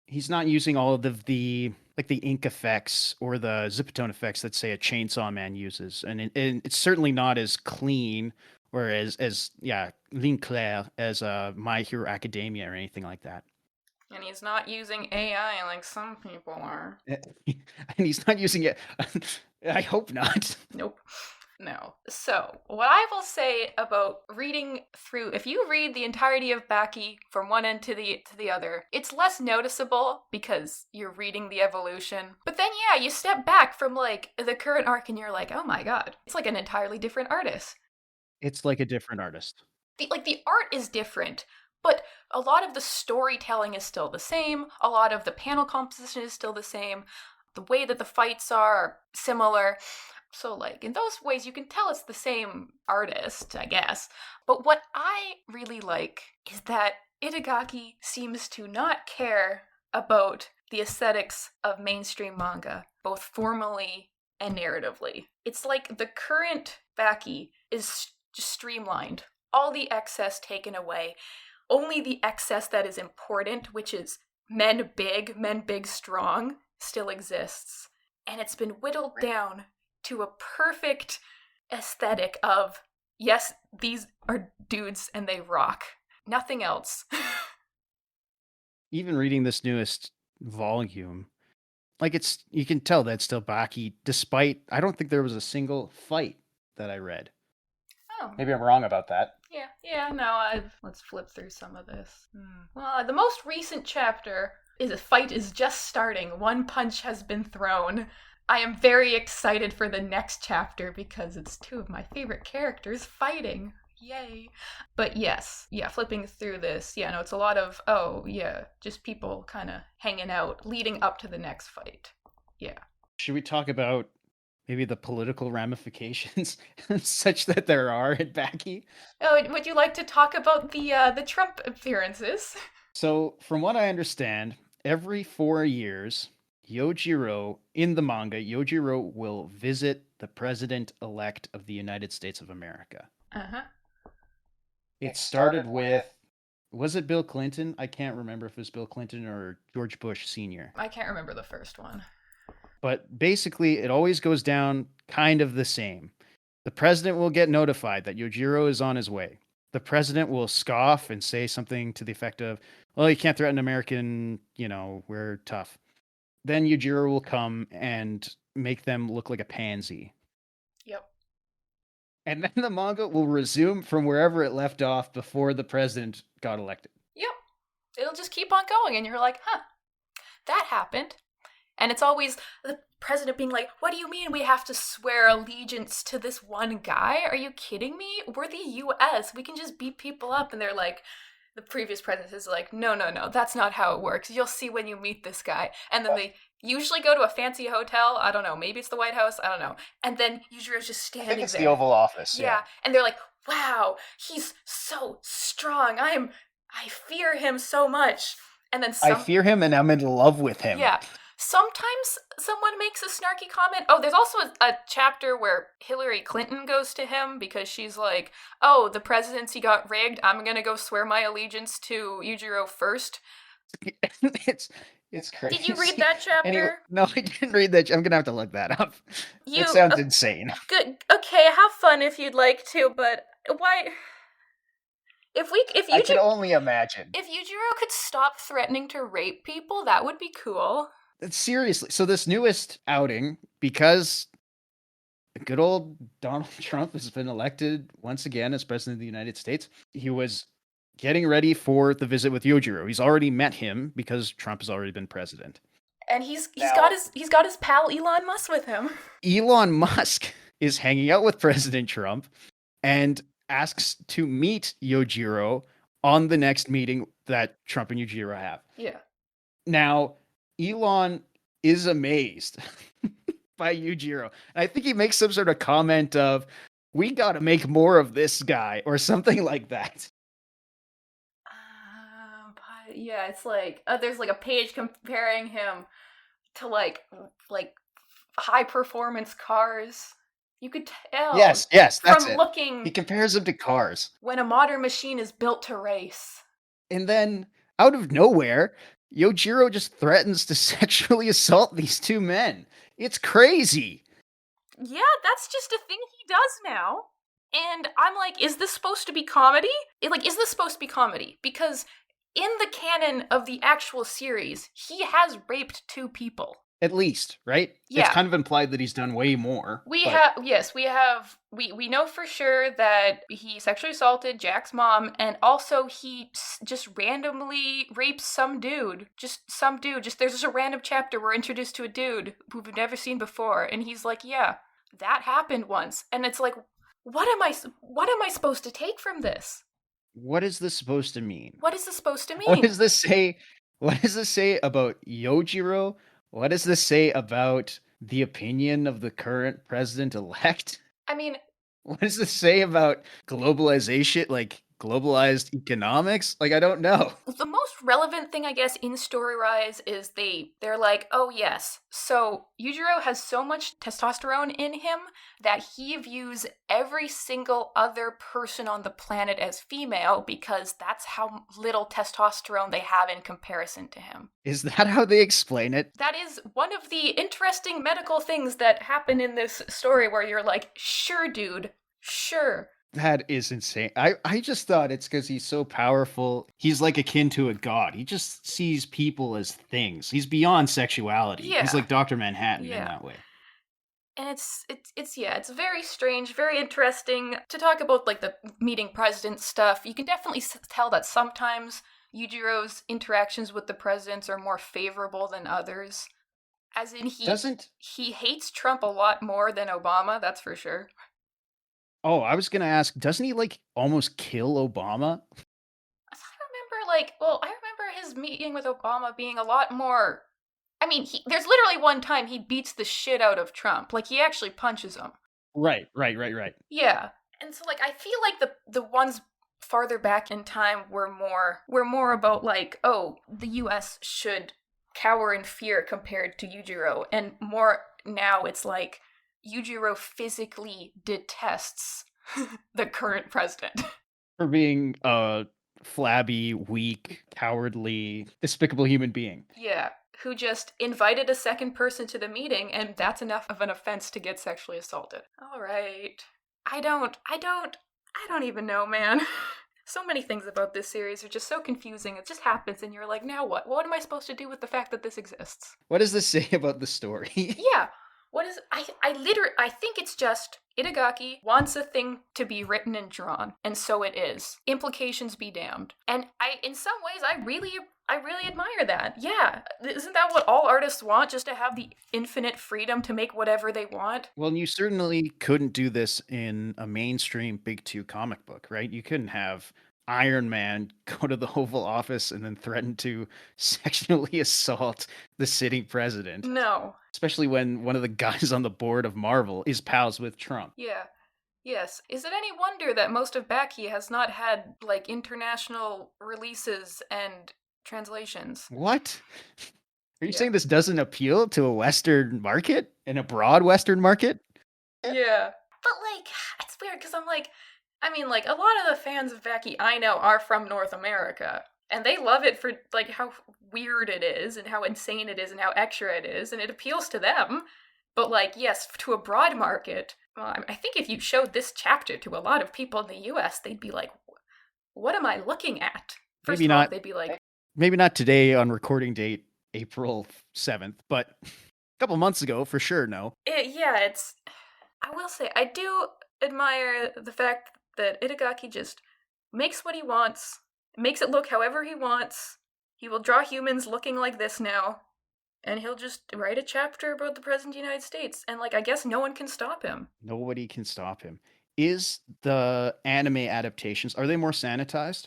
He's not using all of the like the ink effects or the zipatone effects that say a Chainsaw Man uses, and it's certainly not as clean or as yeah ligne claire as My Hero Academia or anything like that. And he's not using AI like some people are. And he's not using it. I hope not. Nope. No. So, what I will say about reading through, if you read the entirety of Baki from one end to the other, it's less noticeable because you're reading the evolution. But then, yeah, you step back from like the current arc and you're like, oh my god, it's like an entirely different artist. It's like a different artist. The art is different, but a lot of the storytelling is still the same. A lot of the panel composition is still the same. The way that the fights are similar. So, like, in those ways, you can tell it's the same artist, I guess. But what I really like is that Itagaki seems to not care about the aesthetics of mainstream manga, both formally and narratively. It's like the current Baki is just streamlined, all the excess taken away, only the excess that is important, which is men big, strong, still exists. And it's been whittled down to a perfect aesthetic of, yes, these are dudes and they rock. Nothing else. Even reading this newest volume, like you can tell that's still Baki, despite I don't think there was a single fight that I read. Oh. Maybe I'm wrong about that. Yeah, no, let's flip through some of this. Well, the most recent chapter is a fight is just starting. One punch has been thrown. I am very excited for the next chapter because it's two of my favorite characters fighting. Yay. But yes, yeah, flipping through this, yeah, no, it's a lot of, oh, yeah, just people kind of hanging out leading up to the next fight. Yeah. Should we talk about maybe the political ramifications such that there are at Baki? Oh, would you like to talk about the Trump appearances? So, from what I understand, every 4 years, Yojiro, in the manga, Yojiro will visit the president-elect of the United States of America. Uh-huh. It started with, was it Bill Clinton? I can't remember if it was Bill Clinton or George Bush Sr. I can't remember the first one. But basically, it always goes down kind of the same. The president will get notified that Yojiro is on his way. The president will scoff and say something to the effect of, well, you can't threaten American, we're tough. Then Yujiro will come and make them look like a pansy. Yep. And then the manga will resume from wherever it left off before the president got elected. Yep. It'll just keep on going, and you're like, huh, that happened. And it's always the president being like, what do you mean we have to swear allegiance to this one guy? Are you kidding me? We're the US. We can just beat people up. And they're like, the previous president is like, no, that's not how it works. You'll see when you meet this guy. And then they usually go to a fancy hotel. I don't know. Maybe it's the White House. I don't know. And then Yujiro's just standing there. I think it's the Oval Office. Yeah. And they're like, wow, he's so strong. I fear him so much. And then I fear him and I'm in love with him. Yeah. Sometimes someone makes a snarky comment. Oh, there's also a chapter where Hillary Clinton goes to him because she's like, oh, the presidency got rigged. I'm going to go swear my allegiance to Yujiro first. It's crazy. Did you read that chapter? Anyway, no, I didn't read that. I'm going to have to look that up. It sounds insane. Good. Okay, have fun if you'd like to, but why... I can only imagine. If Yujiro could stop threatening to rape people, that would be cool. Seriously. So this newest outing, because good old Donald Trump has been elected once again as president of the United States, he was getting ready for the visit with Yojiro. He's already met him because Trump has already been president. And he's got his pal Elon Musk with him. Elon Musk is hanging out with President Trump and asks to meet Yojiro on the next meeting that Trump and Yojiro have. Yeah. Now, Elon is amazed by Yujiro. And I think he makes some sort of comment of, we got to make more of this guy or something like that. Yeah, it's like there's like a page comparing him to like high performance cars. You could tell. Yes, that's from it. looking He compares them to cars. when a modern machine is built to race. And then, out of nowhere, Yojiro just threatens to sexually assault these two men. It's crazy. Yeah, that's just a thing he does now. And I'm like, is this supposed to be comedy? Is this supposed to be comedy? Because in the canon of the actual series, he has raped 2 people. At least, right? Yeah. It's kind of implied that he's done way more. We know for sure that he sexually assaulted Jack's mom, and also he just randomly rapes some dude. Just there's just a random chapter we're introduced to a dude who we've never seen before, and he's like, yeah, that happened once. And it's like, what am I supposed to take from this? What is this supposed to mean? What is this supposed to mean? What does this say about Yojiro? What does this say about the opinion of the current president-elect? I mean, what does this say about globalization, like globalized economics? Like, I don't know. The most relevant thing, I guess, in Story-Rise is they're like, oh yes, so Yujiro has so much testosterone in him that he views every single other person on the planet as female because that's how little testosterone they have in comparison to him. Is that how they explain it? That is one of the interesting medical things that happen in this story where you're like, sure, dude, sure. That is insane. I just thought it's because he's so powerful. He's like akin to a god. He just sees people as things. He's beyond sexuality. Yeah. He's like Dr. Manhattan in that way. And it's very strange, very interesting to talk about like the meeting president stuff. You can definitely tell that sometimes Yujiro's interactions with the presidents are more favorable than others. As in he hates Trump a lot more than Obama, that's for sure. Oh, I was going to ask, doesn't he like almost kill Obama? I remember his meeting with Obama being a lot more... I mean, there's literally one time he beats the shit out of Trump. Like, he actually punches him. Right. Yeah. And so, like, I feel like the ones farther back in time were more about, like, oh, the US should cower in fear compared to Yujiro. And more now it's like, Yujiro physically detests the current president. For being a flabby, weak, cowardly, despicable human being. Yeah, who just invited a second person to the meeting, and that's enough of an offense to get sexually assaulted. All right. I don't even know, man. So many things about this series are just so confusing. It just happens, and you're like, now what? What am I supposed to do with the fact that this exists? What does this say about the story? Yeah. What is I think it's just Itagaki wants a thing to be written and drawn, and so it is. Implications be damned. And in some ways I really admire that. Yeah, isn't that what all artists want, just to have the infinite freedom to make whatever they want? Well, you certainly couldn't do this in a mainstream Big 2 comic book, right? You couldn't have Iron Man go to the Oval Office and then threaten to sexually assault the sitting president. No. Especially when one of the guys on the board of Marvel is pals with Trump. Yeah. Yes. Is it any wonder that most of Baki has not had, like, international releases and translations? What? Are you saying this doesn't appeal to a Western market? In a broad Western market? Yeah. But, like, it's weird because I'm like, I mean, like, a lot of the fans of Baki I know are from North America, and they love it for, like, how weird it is, and how insane it is, and how extra it is, and it appeals to them. But, like, yes, to a broad market, well, I think if you showed this chapter to a lot of people in the US, they'd be like, what am I looking at? First of all, they'd be like... Maybe not today on recording date, April 7th, but a couple months ago, for sure, no. I will say, I do admire the fact that Itagaki just makes what he wants, makes it look however he wants. He will draw humans looking like this now, and he'll just write a chapter about the President of the United States, and, like, I guess no one can stop him. Nobody can stop him. Is the anime adaptations, are they more sanitized?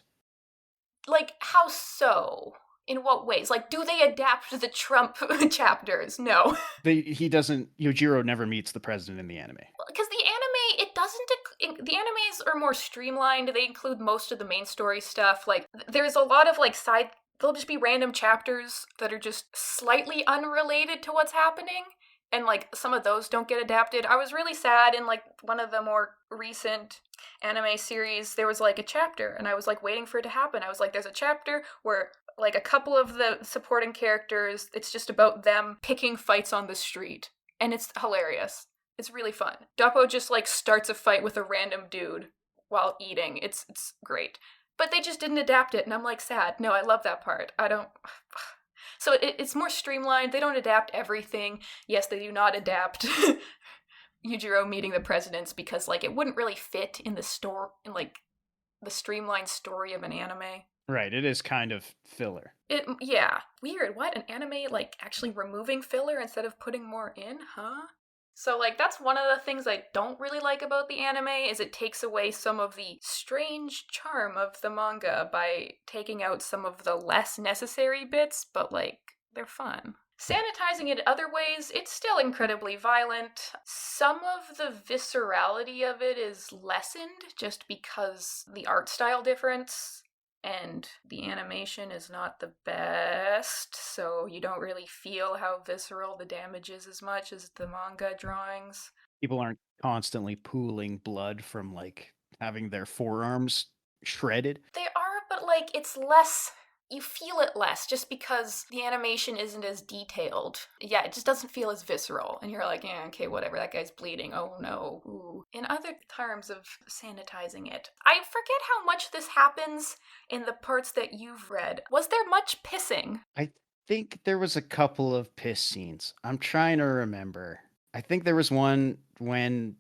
Like, how so? In what ways? Like, do they adapt the Trump chapters? No. Yojiro never meets the president in the anime. Because the animes are more streamlined. They include most of the main story stuff. Like, there's a lot of, like, side there'll just be random chapters that are just slightly unrelated to what's happening, and like some of those don't get adapted. I was really sad in like one of the more recent anime series, there was like a chapter, and I was like waiting for it to happen. I was like, there's a chapter where like a couple of the supporting characters, it's just about them picking fights on the street, and it's hilarious. It's really fun. Doppo just like starts a fight with a random dude while eating. It's great. But they just didn't adapt it, and I'm like sad. No, I love that part. I don't. So it's more streamlined. They don't adapt everything. Yes, they do not adapt Yujiro meeting the presidents because like it wouldn't really fit in in like the streamlined story of an anime. Right, it is kind of filler. Yeah, weird. What, an anime like actually removing filler instead of putting more in, huh? So like that's one of the things I don't really like about the anime is it takes away some of the strange charm of the manga by taking out some of the less necessary bits, but like they're fun. Sanitizing it other ways, it's still incredibly violent. Some of the viscerality of it is lessened just because the art style difference and the animation is not the best, so you don't really feel how visceral the damage is as much as the manga drawings. People aren't constantly pooling blood from like having their forearms shredded. They are, but like it's less, you feel it less just because the animation isn't as detailed. Yeah, it just doesn't feel as visceral. And you're like, yeah, okay, whatever, that guy's bleeding. Oh no. Ooh. In other terms of sanitizing it, I forget how much this happens in the parts that you've read. Was there much pissing? I think there was a couple of piss scenes. I'm trying to remember. I think there was one when,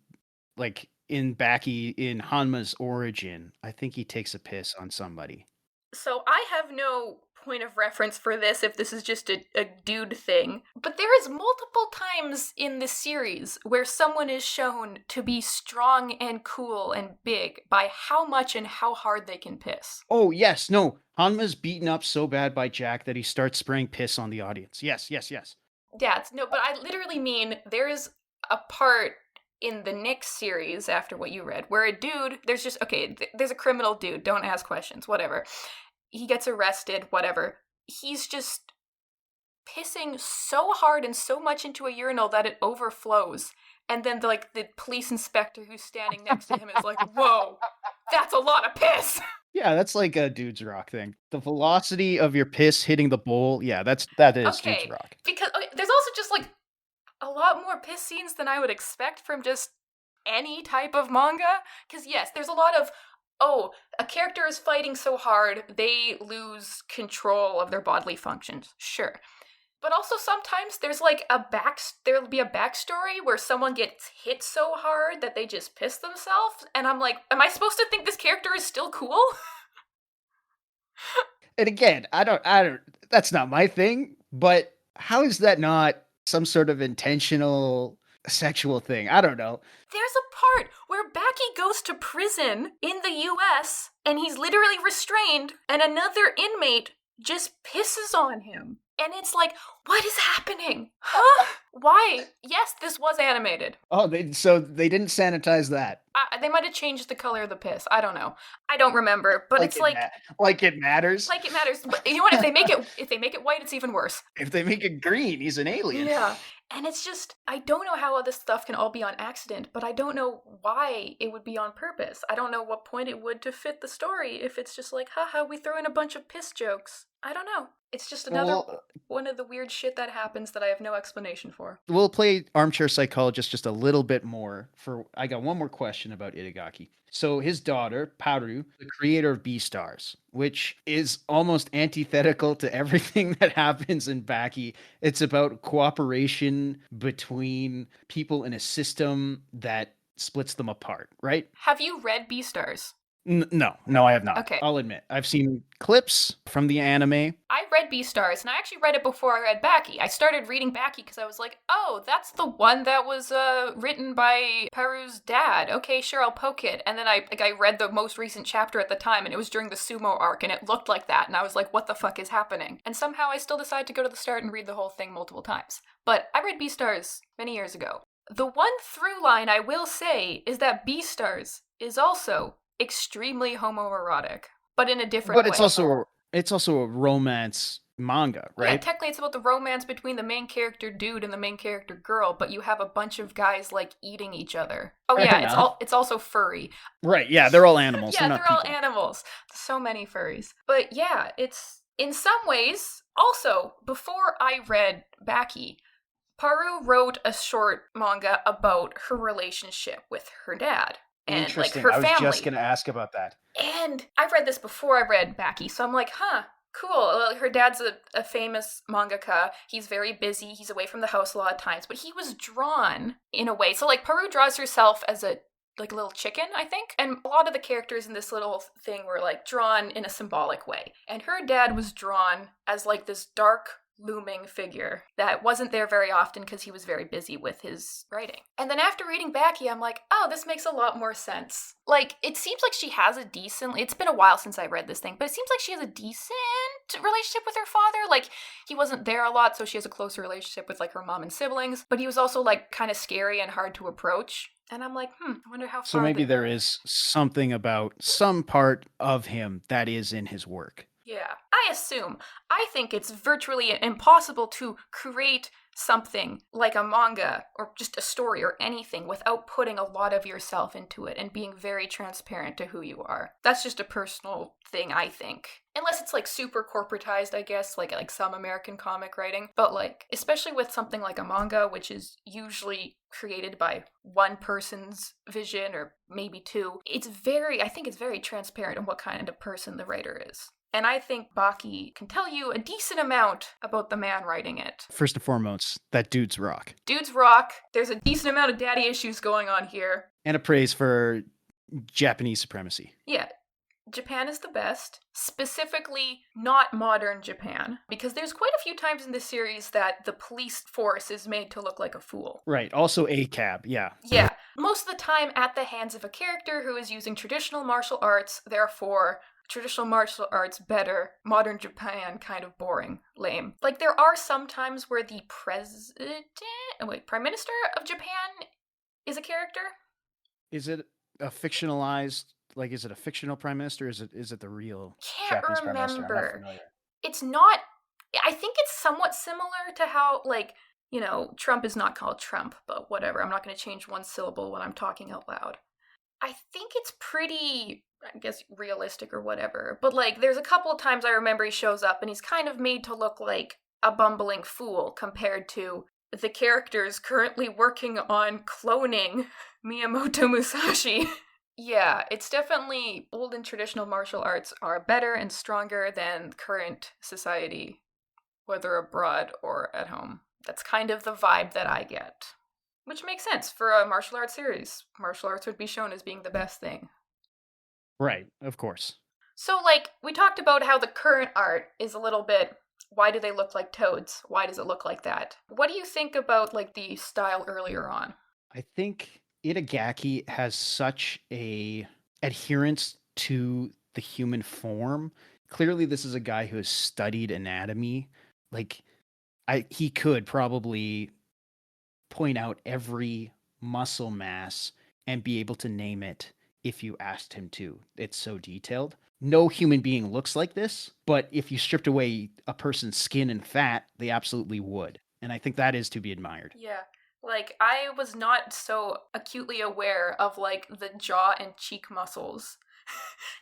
like, in Baki, in Hanma's origin, I think he takes a piss on somebody. So I have no point of reference for this if this is just a dude thing, but there is multiple times in this series where someone is shown to be strong and cool and big by how much and how hard they can piss. Oh, yes, no. Hanma's beaten up so bad by Jack that he starts spraying piss on the audience. Yes. Yeah, no, but I literally mean there is a part in the next series after what you read where a dude, there's just, okay, there's a criminal dude, don't ask questions, whatever. He gets arrested, whatever. He's just pissing so hard and so much into a urinal that it overflows. And then the police inspector who's standing next to him is like, whoa, that's a lot of piss. Yeah, that's like a Dude's Rock thing. The velocity of your piss hitting the bowl, yeah, that is Okay, Dude's Rock. Because there's also just like a lot more piss scenes than I would expect from just any type of manga. Because yes, there's a lot of, oh, a character is fighting so hard, they lose control of their bodily functions. Sure. But also sometimes there's like there'll be a backstory where someone gets hit so hard that they just piss themselves. And I'm like, am I supposed to think this character is still cool? And again, I don't, that's not my thing, but how is that not some sort of intentional sexual thing? I don't know. There's a part where Baki goes to prison in the US and he's literally restrained and another inmate just pisses on him. And it's like, what is happening? Huh? Why? Yes, this was animated. Oh, so they didn't sanitize that. They might have changed the color of the piss. I don't know. I don't remember. But it's like it matters. Like it matters. But you know what? If they make it white, it's even worse. If they make it green, he's an alien. Yeah. And it's just, I don't know how all this stuff can all be on accident, but I don't know why it would be on purpose. I don't know what point it would to fit the story if it's just like, haha, we throw in a bunch of piss jokes. I don't know. It's just another one of the weird shit that happens that I have no explanation for. We'll play armchair psychologist just a little bit more. I got one more question about Itagaki. So his daughter, Paru, the creator of Beastars, which is almost antithetical to everything that happens in Baki. It's about cooperation between people in a system that splits them apart, right? Have you read Beastars? No, I have not. Okay. I'll admit. I've seen clips from the anime. I read Beastars, and I actually read it before I read Baki. I started reading Baki because I was like, oh, that's the one that was written by Paru's dad. Okay, sure, I'll poke it. And then I read the most recent chapter at the time, and it was during the sumo arc, and it looked like that, and I was like, what the fuck is happening? And somehow I still decided to go to the start and read the whole thing multiple times. But I read Beastars many years ago. The one through line I will say is that Beastars is also extremely homoerotic, but in a different way. But it's also It's also a romance manga, Yeah, right? technically it's about the romance between the main character dude and the main character girl, but you have a bunch of guys like eating each other. Oh Fair yeah, enough. it's also furry. Right, yeah, they're all animals. They're Yeah, not they're all people. animals. So many furries. But yeah, it's in some ways also before I read Baki, Paru wrote a short manga about her relationship with her dad and like Interesting. her I was just family. going to ask about that. And I read this before I read Baki, so I'm like, huh, cool. Well, her dad's a famous mangaka. He's very busy. He's away from the house a lot of times, but he was drawn in a way. So like Paru draws herself as a like a little chicken, I think. And a lot of the characters in this little thing were like drawn in a symbolic way. And her dad was drawn as like this dark looming figure that wasn't there very often because he was very busy with his writing. And then after reading Baki, I'm like, oh, this makes a lot more sense. Like, it seems like she has a decent, it's been a while since I read this thing, but it seems like she has a decent relationship with her father. Like, he wasn't there a lot, so she has a closer relationship with like her mom and siblings, but he was also like kind of scary and hard to approach. And I'm like, I wonder how far. So maybe there is something about some part of him that is in his work. Yeah, I assume. I think it's virtually impossible to create something like a manga or just a story or anything without putting a lot of yourself into it and being very transparent to who you are. That's just a personal thing, I think. Unless it's like super corporatized, I guess, like some American comic writing. But like, especially with something like a manga, which is usually created by one person's vision or maybe two, I think it's very transparent in what kind of person the writer is. And I think Baki can tell you a decent amount about the man writing it. First and foremost, that dude's rock. Dude's rock. There's a decent amount of daddy issues going on here. And a praise for Japanese supremacy. Yeah. Japan is the best, specifically not modern Japan, because there's quite a few times in this series that the police force is made to look like a fool. Right, also ACAB, yeah. Yeah, most of the time at the hands of a character who is using traditional martial arts, therefore traditional martial arts better, modern Japan kind of boring, lame. Like there are some times where the Prime Minister of Japan is a character. Is it a fictionalized, like is it a fictional prime minister? Is it the real Can't Japanese prime minister? I'm not remember. familiar. It's not, I think it's somewhat similar to how like, you know, Trump is not called Trump, but whatever. I'm not going to change one syllable when I'm talking out loud. I think it's pretty, I guess, realistic or whatever. But, like, there's a couple of times I remember he shows up and he's kind of made to look like a bumbling fool compared to the characters currently working on cloning Miyamoto Musashi. Yeah, it's definitely old and traditional martial arts are better and stronger than current society, whether abroad or at home. That's kind of the vibe that I get. Which makes sense for a martial arts series. Martial arts would be shown as being the best thing. Right, of course. So, like, we talked about how the current art is a little bit, why do they look like toads? Why does it look like that? What do you think about, like, the style earlier on? I think Itagaki has such a adherence to the human form. Clearly, this is a guy who has studied anatomy. Like, he could probably point out every muscle mass and be able to name it if you asked him to. It's so detailed. No human being looks like this, but if you stripped away a person's skin and fat, they absolutely would. And I think that is to be admired. Yeah. Like, I was not so acutely aware of, like, the jaw and cheek muscles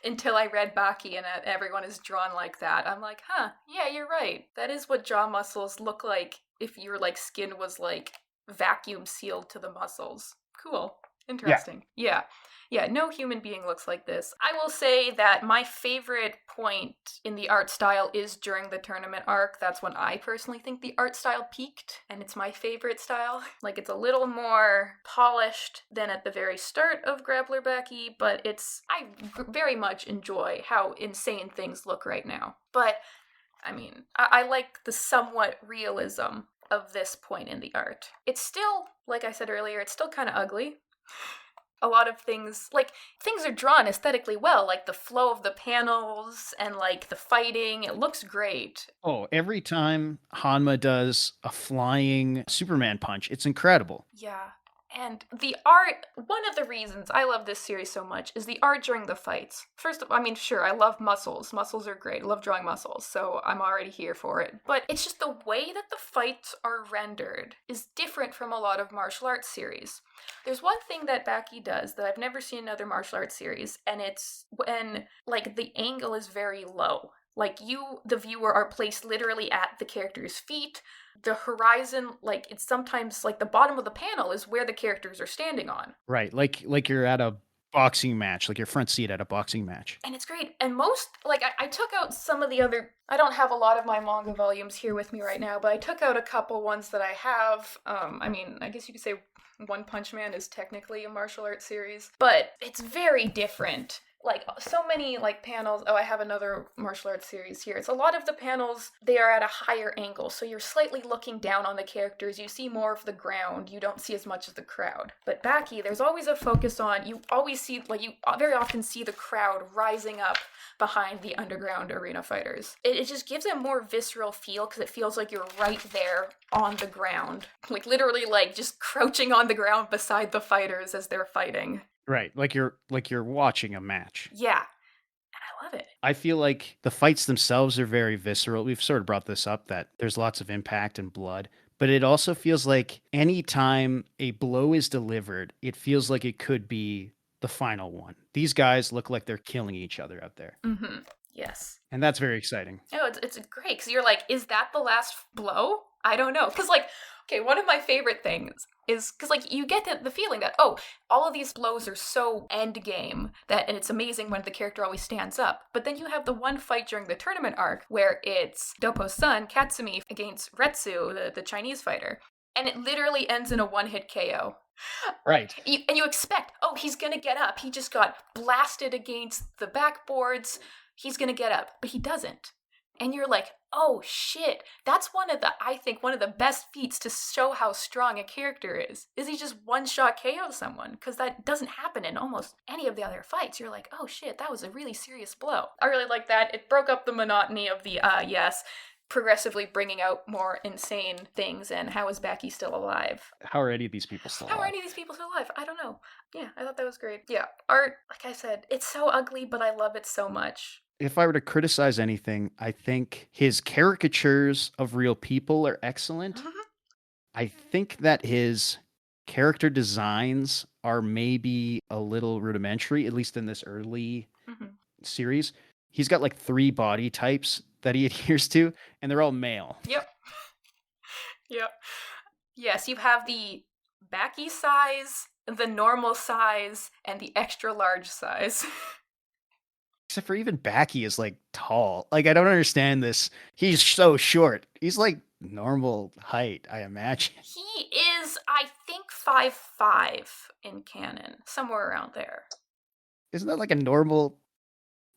until I read Baki and everyone is drawn like that. I'm like, huh, yeah, you're right. That is what jaw muscles look like if your, like, skin was, like, vacuum sealed to the muscles. Cool. Interesting. Yeah. Yeah, no human being looks like this. I will say that my favorite point in the art style is during the tournament arc. That's when I personally think the art style peaked, and it's my favorite style. Like, it's a little more polished than at the very start of Grappler Baki, but I very much enjoy how insane things look right now. But, I mean, I like the somewhat realism of this point in the art. It's still, like I said earlier, it's still kind of ugly. A lot of things are drawn aesthetically well, like the flow of the panels and like the fighting. It looks great. Oh, every time Hanma does a flying Superman punch, it's incredible. Yeah. And the art, one of the reasons I love this series so much is the art during the fights. First of all, I mean, sure, I love muscles. Muscles are great. I love drawing muscles, so I'm already here for it. But it's just the way that the fights are rendered is different from a lot of martial arts series. There's one thing that Baki does that I've never seen in other martial arts series, and it's when, like, the angle is very low. Like, you, the viewer, are placed literally at the character's feet. The horizon, like, it's sometimes, like, the bottom of the panel is where the characters are standing on. Right, like you're at a boxing match, like your front seat at a boxing match. And it's great. And most, like, I took out some of the other, I don't have a lot of my manga volumes here with me right now, but I took out a couple ones that I have. I mean, I guess you could say One Punch Man is technically a martial arts series, but it's very different. Like, so many, like, panels. Oh, I have another martial arts series here. It's a lot of the panels, they are at a higher angle, so you're slightly looking down on the characters. You see more of the ground. You don't see as much of the crowd. But Baki, there's always a focus on, you always see, like, you very often see the crowd rising up behind the underground arena fighters. It just gives a more visceral feel, because it feels like you're right there on the ground. Like, literally, like, just crouching on the ground beside the fighters as they're fighting. Right, like you're watching a match. Yeah, and I love it. I feel like the fights themselves are very visceral. We've sort of brought this up that there's lots of impact and blood, but it also feels like anytime a blow is delivered, it feels like it could be the final one. These guys look like they're killing each other out there. Mm-hmm. Yes. And that's very exciting. No, it's great, because you're like, is that the last blow? I don't know. Because, like, okay, one of my favorite things is, because, like, you get the feeling that, oh, all of these blows are so end game, that, and it's amazing when the character always stands up. But then you have the one fight during the tournament arc where it's Doppo's son, Katsumi, against Retsu, the Chinese fighter. And it literally ends in a one-hit KO. Right. And you expect, oh, he's gonna get up. He just got blasted against the backboards. He's gonna get up. But he doesn't. And you're like, oh shit, that's I think one of the best feats to show how strong a character is he just one-shot KO someone, because that doesn't happen in almost any of the other fights. You're like, oh shit, that was a really serious blow. I really like that. It broke up the monotony of the, yes, progressively bringing out more insane things, and how is Baki still alive? How are any of these people still alive? How are any of these people still alive? I don't know. Yeah, I thought that was great. Yeah, art, like I said, it's so ugly, but I love it so much. If I were to criticize anything, I think his caricatures of real people are excellent. Mm-hmm. I think that his character designs are maybe a little rudimentary, at least in this early series. He's got like 3 body types that he adheres to, and they're all male. Yep. Yep. Yes, you have the Baki size, the normal size, and the extra large size. Except for even Baki is like tall. Like, I don't understand this. He's so short. He's like normal height, I imagine. He is, I think, 5'5" in canon, somewhere around there. Isn't that like a normal?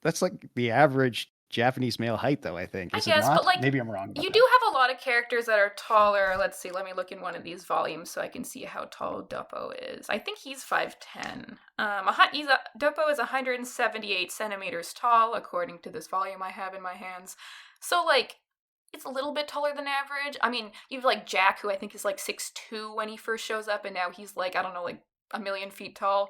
That's like the average Japanese male height, though, I think. Is I guess, it not? but like, maybe I'm wrong. You do have a lot of characters that are taller. Let's see, let me look in one of these volumes so I can see how tall Doppo is. I think he's 5'10". Doppo is 178 centimeters tall, according to this volume I have in my hands. So, like, it's a little bit taller than average. I mean, you have, like, Jack, who I think is, like, 6'2" when he first shows up, and now he's, like, I don't know, like, a million feet tall.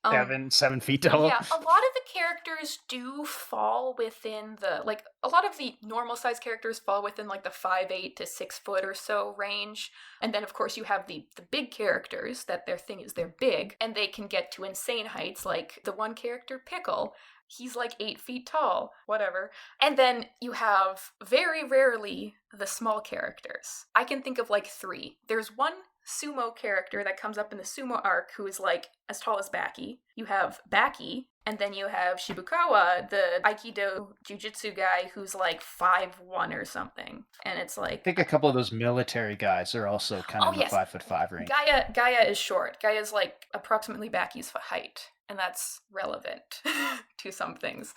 7 feet tall. Yeah, a lot of the characters do fall within the, like, a lot of the normal size characters fall within, like, the 5'8" to 6 foot or so range. And then, of course, you have the big characters that their thing is they're big, and they can get to insane heights, like the one character, Pickle. He's like 8 feet tall, whatever. And then you have, very rarely, the small characters. I can think of, like, 3. There's one sumo character that comes up in the sumo arc who is, like, as tall as Baki. You have Baki, and then you have Shibukawa, the Aikido Jiu-Jitsu guy, who's, like, 5'1" or something. And it's like, I think a couple of those military guys are also kind of in the 5'5" range. Gaia is short. Gaia's, like, approximately Baki's height. And that's relevant to some things.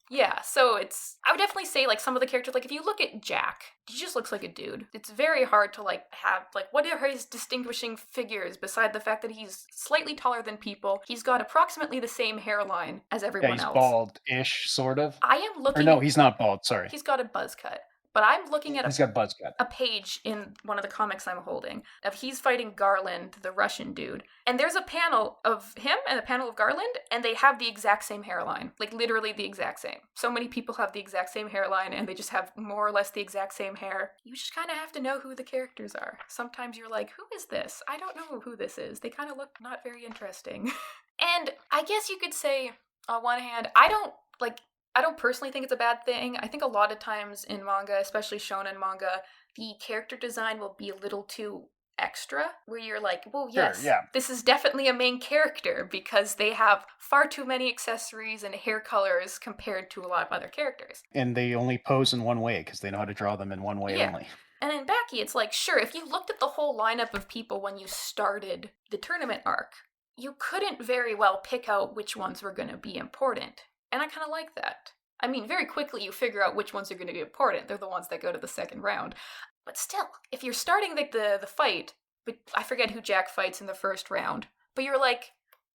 Yeah, so I would definitely say, like, some of the characters, like, if you look at Jack, he just looks like a dude. It's very hard to, like, have, like, what are his distinguishing figures beside the fact that he's slightly taller than people? He's got approximately the same hairline as everyone else. He's bald-ish, sort of. I am looking... Or no, he's not bald, sorry. He's got a buzz cut. but I'm looking at He's got buzz cut. a page in one of the comics I'm holding of he's fighting Garland, the Russian dude. And there's a panel of him and a panel of Garland, and they have the exact same hairline. Like, literally the exact same. So many people have the exact same hairline, and they just have more or less the exact same hair. You just kind of have to know who the characters are. Sometimes you're like, who is this? I don't know who this is. They kind of look not very interesting. And I guess you could say, on one hand, I don't personally think it's a bad thing. I think a lot of times in manga, especially shonen manga, the character design will be a little too extra, where you're like, well, yes, Sure, yeah. this is definitely a main character because they have far too many accessories and hair colors compared to a lot of other characters. And they only pose in one way because they know how to draw them in one way only. And in Baki, it's like, sure, if you looked at the whole lineup of people when you started the tournament arc, you couldn't very well pick out which ones were going to be important. And I kind of like that. I mean, very quickly you figure out which ones are going to be important. They're the ones that go to the second round. But still, if you're starting the fight, but I forget who Jack fights in the first round, but you're like,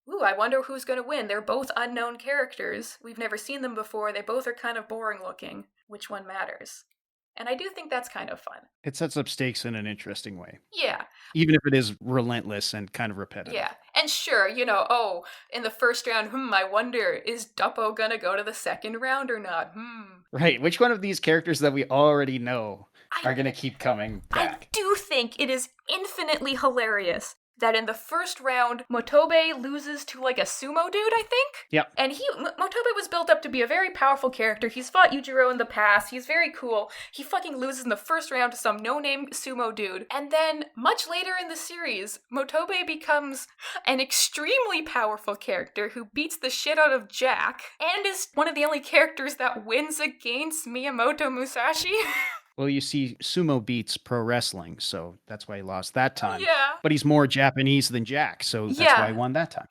ooh, I wonder who's going to win. They're both unknown characters. We've never seen them before. They both are kind of boring looking. Which one matters? And I do think that's kind of fun. It sets up stakes in an interesting way. Yeah. Even if it is relentless and kind of repetitive. Yeah. And sure, in the first round, I wonder, is Duppo gonna go to the second round or not? Right. Which one of these characters that we already know are going to keep coming back? I do think it is infinitely hilarious that in the first round, Motobe loses to like a sumo dude, I think? Yep. And Motobe was built up to be a very powerful character. He's fought Yujiro in the past. He's very cool. He fucking loses in the first round to some no-name sumo dude. And then, much later in the series, Motobe becomes an extremely powerful character who beats the shit out of Jack and is one of the only characters that wins against Miyamoto Musashi. Well, you see, sumo beats pro wrestling, so that's why he lost that time. Yeah. But he's more Japanese than Jack, so that's why he won that time.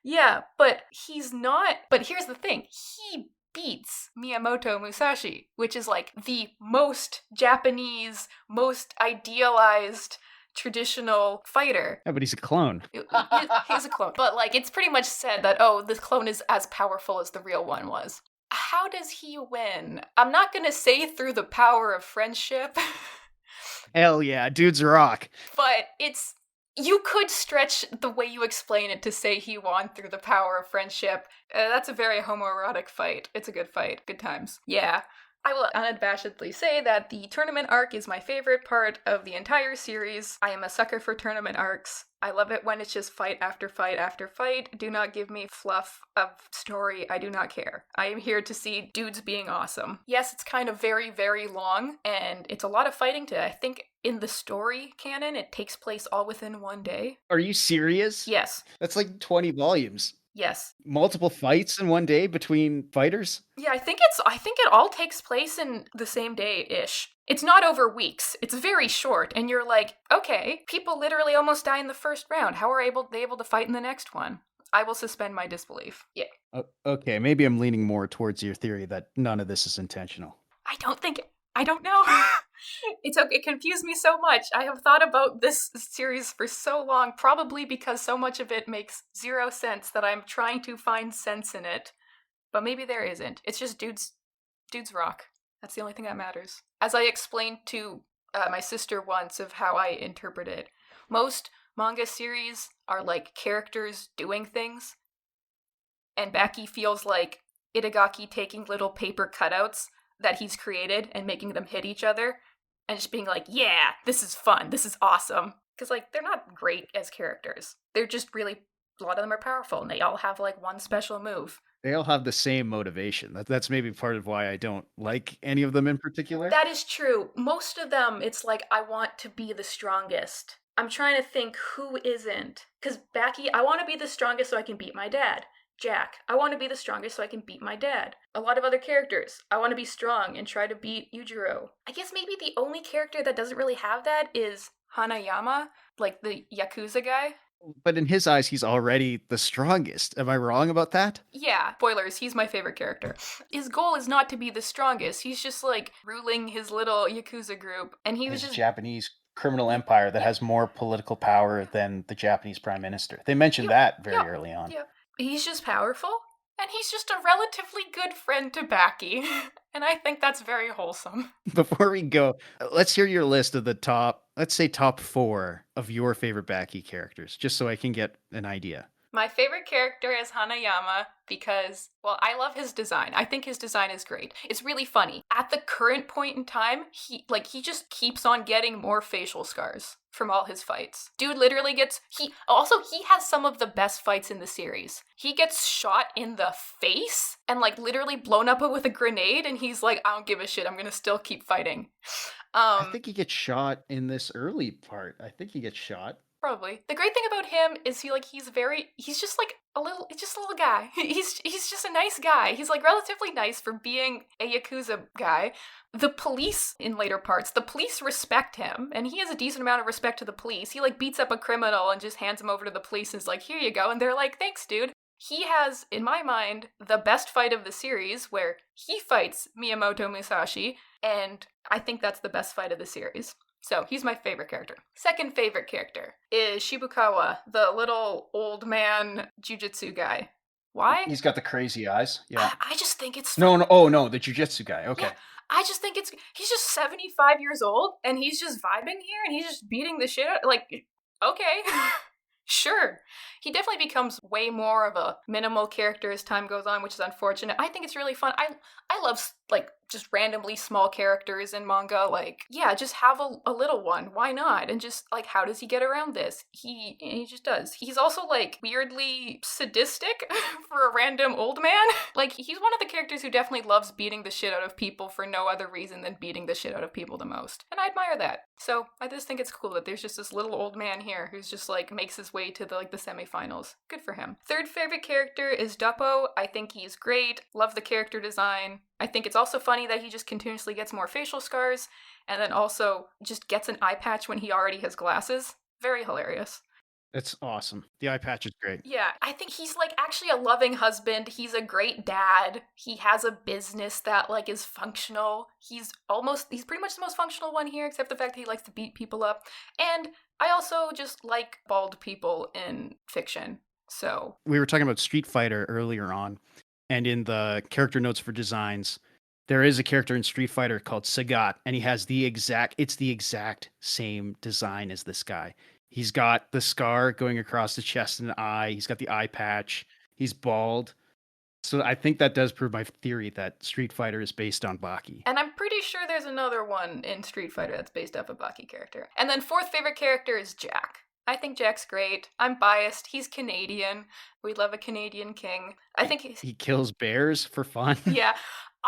Yeah, but he's not. But here's the thing. He beats Miyamoto Musashi, which is like the most Japanese, most idealized traditional fighter. Yeah, but he's a clone. He's a clone. But like, it's pretty much said that, oh, this clone is as powerful as the real one was. How does he win? I'm not gonna say through the power of friendship. Hell yeah, dudes rock. But you could stretch the way you explain it to say he won through the power of friendship. That's a very homoerotic fight. It's a good fight. Good times. Yeah. I will unabashedly say that the tournament arc is my favorite part of the entire series. I am a sucker for tournament arcs. I love it when it's just fight after fight after fight. Do not give me fluff of story. I do not care. I am here to see dudes being awesome. Yes, it's kind of very, very long, and it's a lot of fighting to, I think, in the story canon, it takes place all within one day. Are you serious? Yes. That's like 20 volumes. Yes. Multiple fights in one day between fighters? Yeah, I think it all takes place in the same day-ish. It's not over weeks. It's very short, and you're like, okay, people literally almost die in the first round. How are they able to fight in the next one? I will suspend my disbelief. Yeah. Okay, maybe I'm leaning more towards your theory that none of this is intentional. I don't know. It's okay. It confused me so much. I have thought about this series for so long, probably because so much of it makes zero sense that I'm trying to find sense in it. But maybe there isn't. It's just dudes rock. That's the only thing that matters. As I explained to my sister once of how I interpret it, most manga series are like characters doing things. And Baki feels like Itagaki taking little paper cutouts that he's created and making them hit each other and just being like, yeah, this is fun, this is awesome. Because, like, they're not great as characters. They're just really, a lot of them are powerful, and they all have, like, one special move. They all have the same motivation. That's maybe part of why I don't like any of them in particular. That is true. Most of them, it's like, I want to be the strongest. I'm trying to think who isn't. Because Baki, I want to be the strongest so I can beat my dad. Jack, I want to be the strongest so I can beat my dad. A lot of other characters, I want to be strong and try to beat Yujiro. I guess maybe the only character that doesn't really have that is Hanayama, like the Yakuza guy. But in his eyes, he's already the strongest. Am I wrong about that? Yeah, spoilers, he's my favorite character. His goal is not to be the strongest. He's just like ruling his little Yakuza group. And he was just Japanese criminal empire that has more political power than the Japanese prime minister. They mentioned that very early on. Yeah. He's just powerful, and he's just a relatively good friend to Baki. And I think that's very wholesome. Before we go, let's hear your list of the top, let's say top 4 of your favorite Baki characters, just so I can get an idea. My favorite character is Hanayama because, well, I love his design. I think his design is great. It's really funny. At the current point in time, he just keeps on getting more facial scars from all his fights. Dude literally he has some of the best fights in the series. He gets shot in the face and like literally blown up with a grenade, and he's like, I don't give a shit, I'm gonna still keep fighting. I think he gets shot in this early part. I think he gets shot. Probably. The great thing about him is he's just like a little guy. He's just a nice guy. He's like relatively nice for being a Yakuza guy. The police in later parts, the police respect him, and he has a decent amount of respect to the police. He like beats up a criminal and just hands him over to the police and is like, here you go. And they're like, thanks, dude. He has, in my mind, the best fight of the series where he fights Miyamoto Musashi, and I think that's the best fight of the series. So, he's my favorite character. Second favorite character is Shibukawa, the little old man jujutsu guy. Why? He's got the crazy eyes. Yeah. I just think it's fun. No, the jujutsu guy. Okay. Yeah, I just think he's just 75 years old, and he's just vibing here, and he's just beating the shit out, like, okay. Sure. He definitely becomes way more of a minimal character as time goes on, which is unfortunate. I think it's really fun. I love, like, just randomly small characters in manga. Like, yeah, just have a little one. Why not? And just, like, how does he get around this? He just does. He's also, like, weirdly sadistic for a random old man. Like, he's one of the characters who definitely loves beating the shit out of people for no other reason than beating the shit out of people the most. And I admire that. So, I just think it's cool that there's just this little old man here who's just, like, makes his way to the semifinals. Good for him. Third favorite character is Duppo. I think he's great. Love the character design. I think it's also funny that he just continuously gets more facial scars, and then also just gets an eye patch when he already has glasses. Very hilarious. It's awesome. The eye patch is great. Yeah, I think he's, like, actually a loving husband. He's a great dad. He has a business that, like, is functional. He's pretty much the most functional one here, except the fact that he likes to beat people up. And I also just like bald people in fiction, so. We were talking about Street Fighter earlier on, and in the character notes for designs, there is a character in Street Fighter called Sagat, and he has the exact same design as this guy. He's got the scar going across the chest and the eye. He's got the eye patch. He's bald. So I think that does prove my theory that Street Fighter is based on Baki. And I'm pretty sure there's another one in Street Fighter that's based off a Baki character. And then fourth favorite character is Jack. I think Jack's great. I'm biased. He's Canadian. We love a Canadian king. I think he kills bears for fun. Yeah.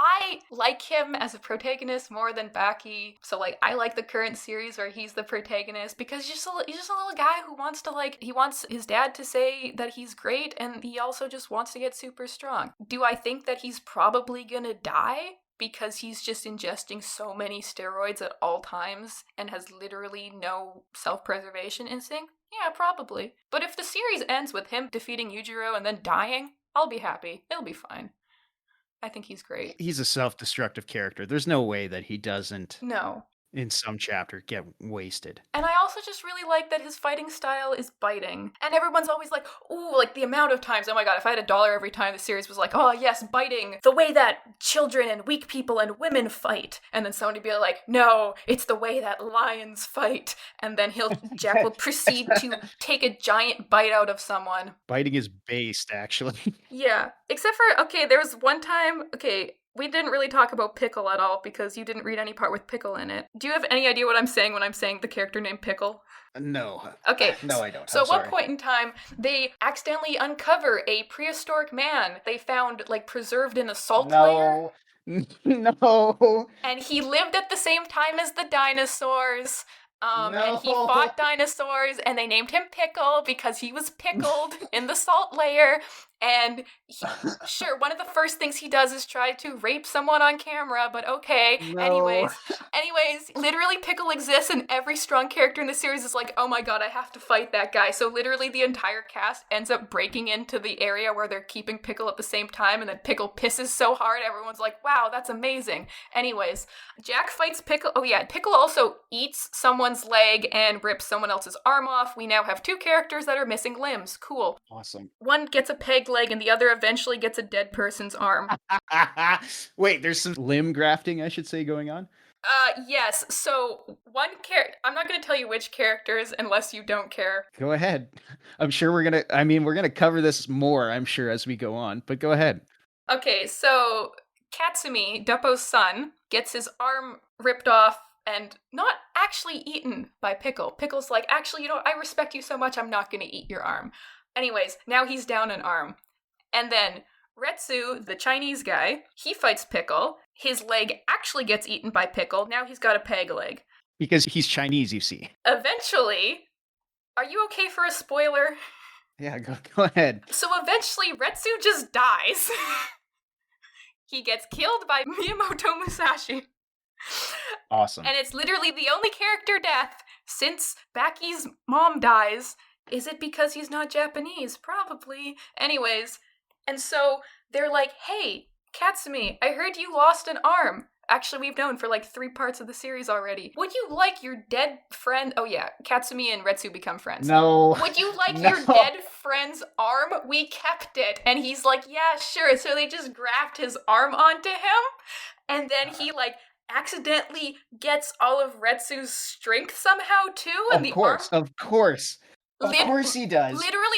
I like him as a protagonist more than Baki. So, like, I like the current series where he's the protagonist because he's just a little guy who wants to, like, he wants his dad to say that he's great, and he also just wants to get super strong. Do I think that he's probably gonna die because he's just ingesting so many steroids at all times and has literally no self-preservation instinct? Yeah, probably. But if the series ends with him defeating Yujiro and then dying, I'll be happy. It'll be fine. I think he's great. He's a self-destructive character. There's no way that he doesn't, no, in some chapter, get wasted. And I also just really like that his fighting style is biting. And everyone's always like, ooh, like the amount of times, oh my god, if I had $1 every time the series was like, oh yes, biting, the way that children and weak people and women fight. And then somebody be like, no, it's the way that lions fight. And then Jack will proceed to take a giant bite out of someone. Biting is based, actually. Yeah, except for, okay, there was one time, we didn't really talk about Pickle at all because you didn't read any part with Pickle in it. Do you have any idea what I'm saying when I'm saying the character named Pickle? No. Okay. No, I don't. So at one point in time, they accidentally uncover a prehistoric man they found, like, preserved in a salt layer. No. And he lived at the same time as the dinosaurs. No. And he fought dinosaurs, and they named him Pickle because he was pickled in the salt layer. And sure, one of the first things he does is try to rape someone on camera, but okay. No. Anyways, literally Pickle exists, and every strong character in the series is like, oh my god, I have to fight that guy. So literally the entire cast ends up breaking into the area where they're keeping Pickle at the same time, and then Pickle pisses so hard, everyone's like, wow, that's amazing. Anyways, Jack fights Pickle. Oh yeah, Pickle also eats someone's leg and rips someone else's arm off. We now have 2 characters that are missing limbs. Cool. Awesome. One gets a peg peg leg and the other eventually gets a dead person's arm. Wait, there's some limb grafting, I should say, going on? Yes. So one character, I'm not going to tell you which characters unless you don't care. Go ahead. I'm sure we're gonna cover this more, I'm sure, as we go on, but go ahead. Okay, so Katsumi, Duppo's son, gets his arm ripped off and not actually eaten by Pickle. Pickle's like, actually, I respect you so much, I'm not going to eat your arm. Anyways, now he's down an arm. And then Retsu, the Chinese guy, he fights Pickle. His leg actually gets eaten by Pickle. Now he's got a peg leg. Because he's Chinese, you see. Eventually, are you okay for a spoiler? Yeah, go ahead. So eventually, Retsu just dies. He gets killed by Miyamoto Musashi. Awesome. And it's literally the only character death since Baki's mom dies. Is it because he's not Japanese? Probably. Anyways, and so they're like, hey, Katsumi, I heard you lost an arm. Actually, we've known for like 3 parts of the series already. Would you like your dead friend... Oh yeah, Katsumi and Retsu become friends. No. Would you like your dead friend's arm? We kept it. And he's like, yeah, sure. So they just graft his arm onto him. And then he like accidentally gets all of Retsu's strength somehow too. And Of course. Of course he does. Literally,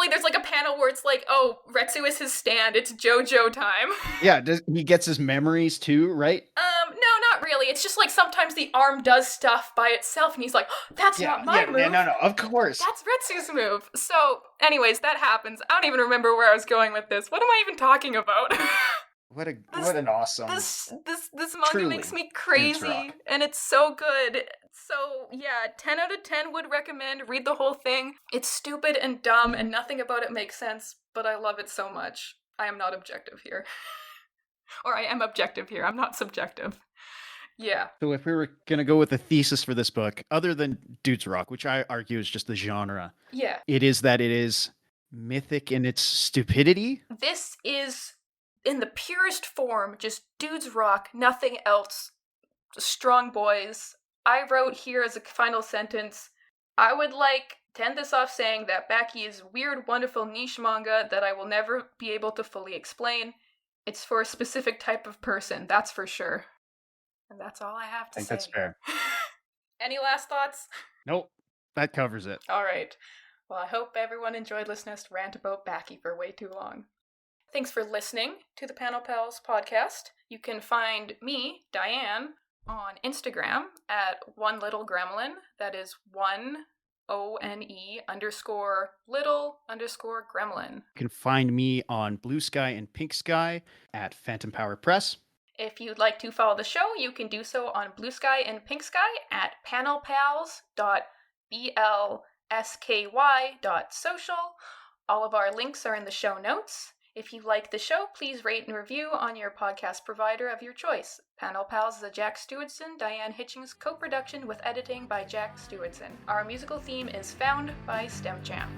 there's like a panel where it's like, oh, Retsu is his stand. It's JoJo time. Yeah, he gets his memories too, right? No, not really. It's just like sometimes the arm does stuff by itself, and he's like, oh, that's not my move. Yeah, no, of course. That's Retsu's move. So, anyways, that happens. I don't even remember where I was going with this. What am I even talking about? What an awesome... This manga makes me crazy, and it's so good. So, yeah, 10 out of 10 would recommend. Read the whole thing. It's stupid and dumb, and nothing about it makes sense, but I love it so much. I am not objective here. Or I am objective here. I'm not subjective. Yeah. So if we were going to go with a thesis for this book, other than Dudes Rock, which I argue is just the genre, yeah, it is mythic in its stupidity. This is... in the purest form, just dudes rock, nothing else. Strong boys. I wrote here as a final sentence, I would like to end this off saying that Baki is weird, wonderful niche manga that I will never be able to fully explain. It's for a specific type of person, that's for sure. And that's all I have to say. I think that's fair. Any last thoughts? Nope, that covers it. All right. Well, I hope everyone enjoyed listening to us rant about Baki for way too long. Thanks for listening to the Panel Pals podcast. You can find me, Diane, on Instagram at onelittlegremlin. That is 1ONE_little_gremlin. You can find me on Bluesky and Pinksky at Phantom Power Press. If you'd like to follow the show, you can do so on Bluesky and Pinksky at panelpals.bsky.social. All of our links are in the show notes. If you like the show, please rate and review on your podcast provider of your choice. Panel Pals is a Jack Stewardson, Diane Hitchings co-production with editing by Jack Stewardson. Our musical theme is Found by Stemchamp.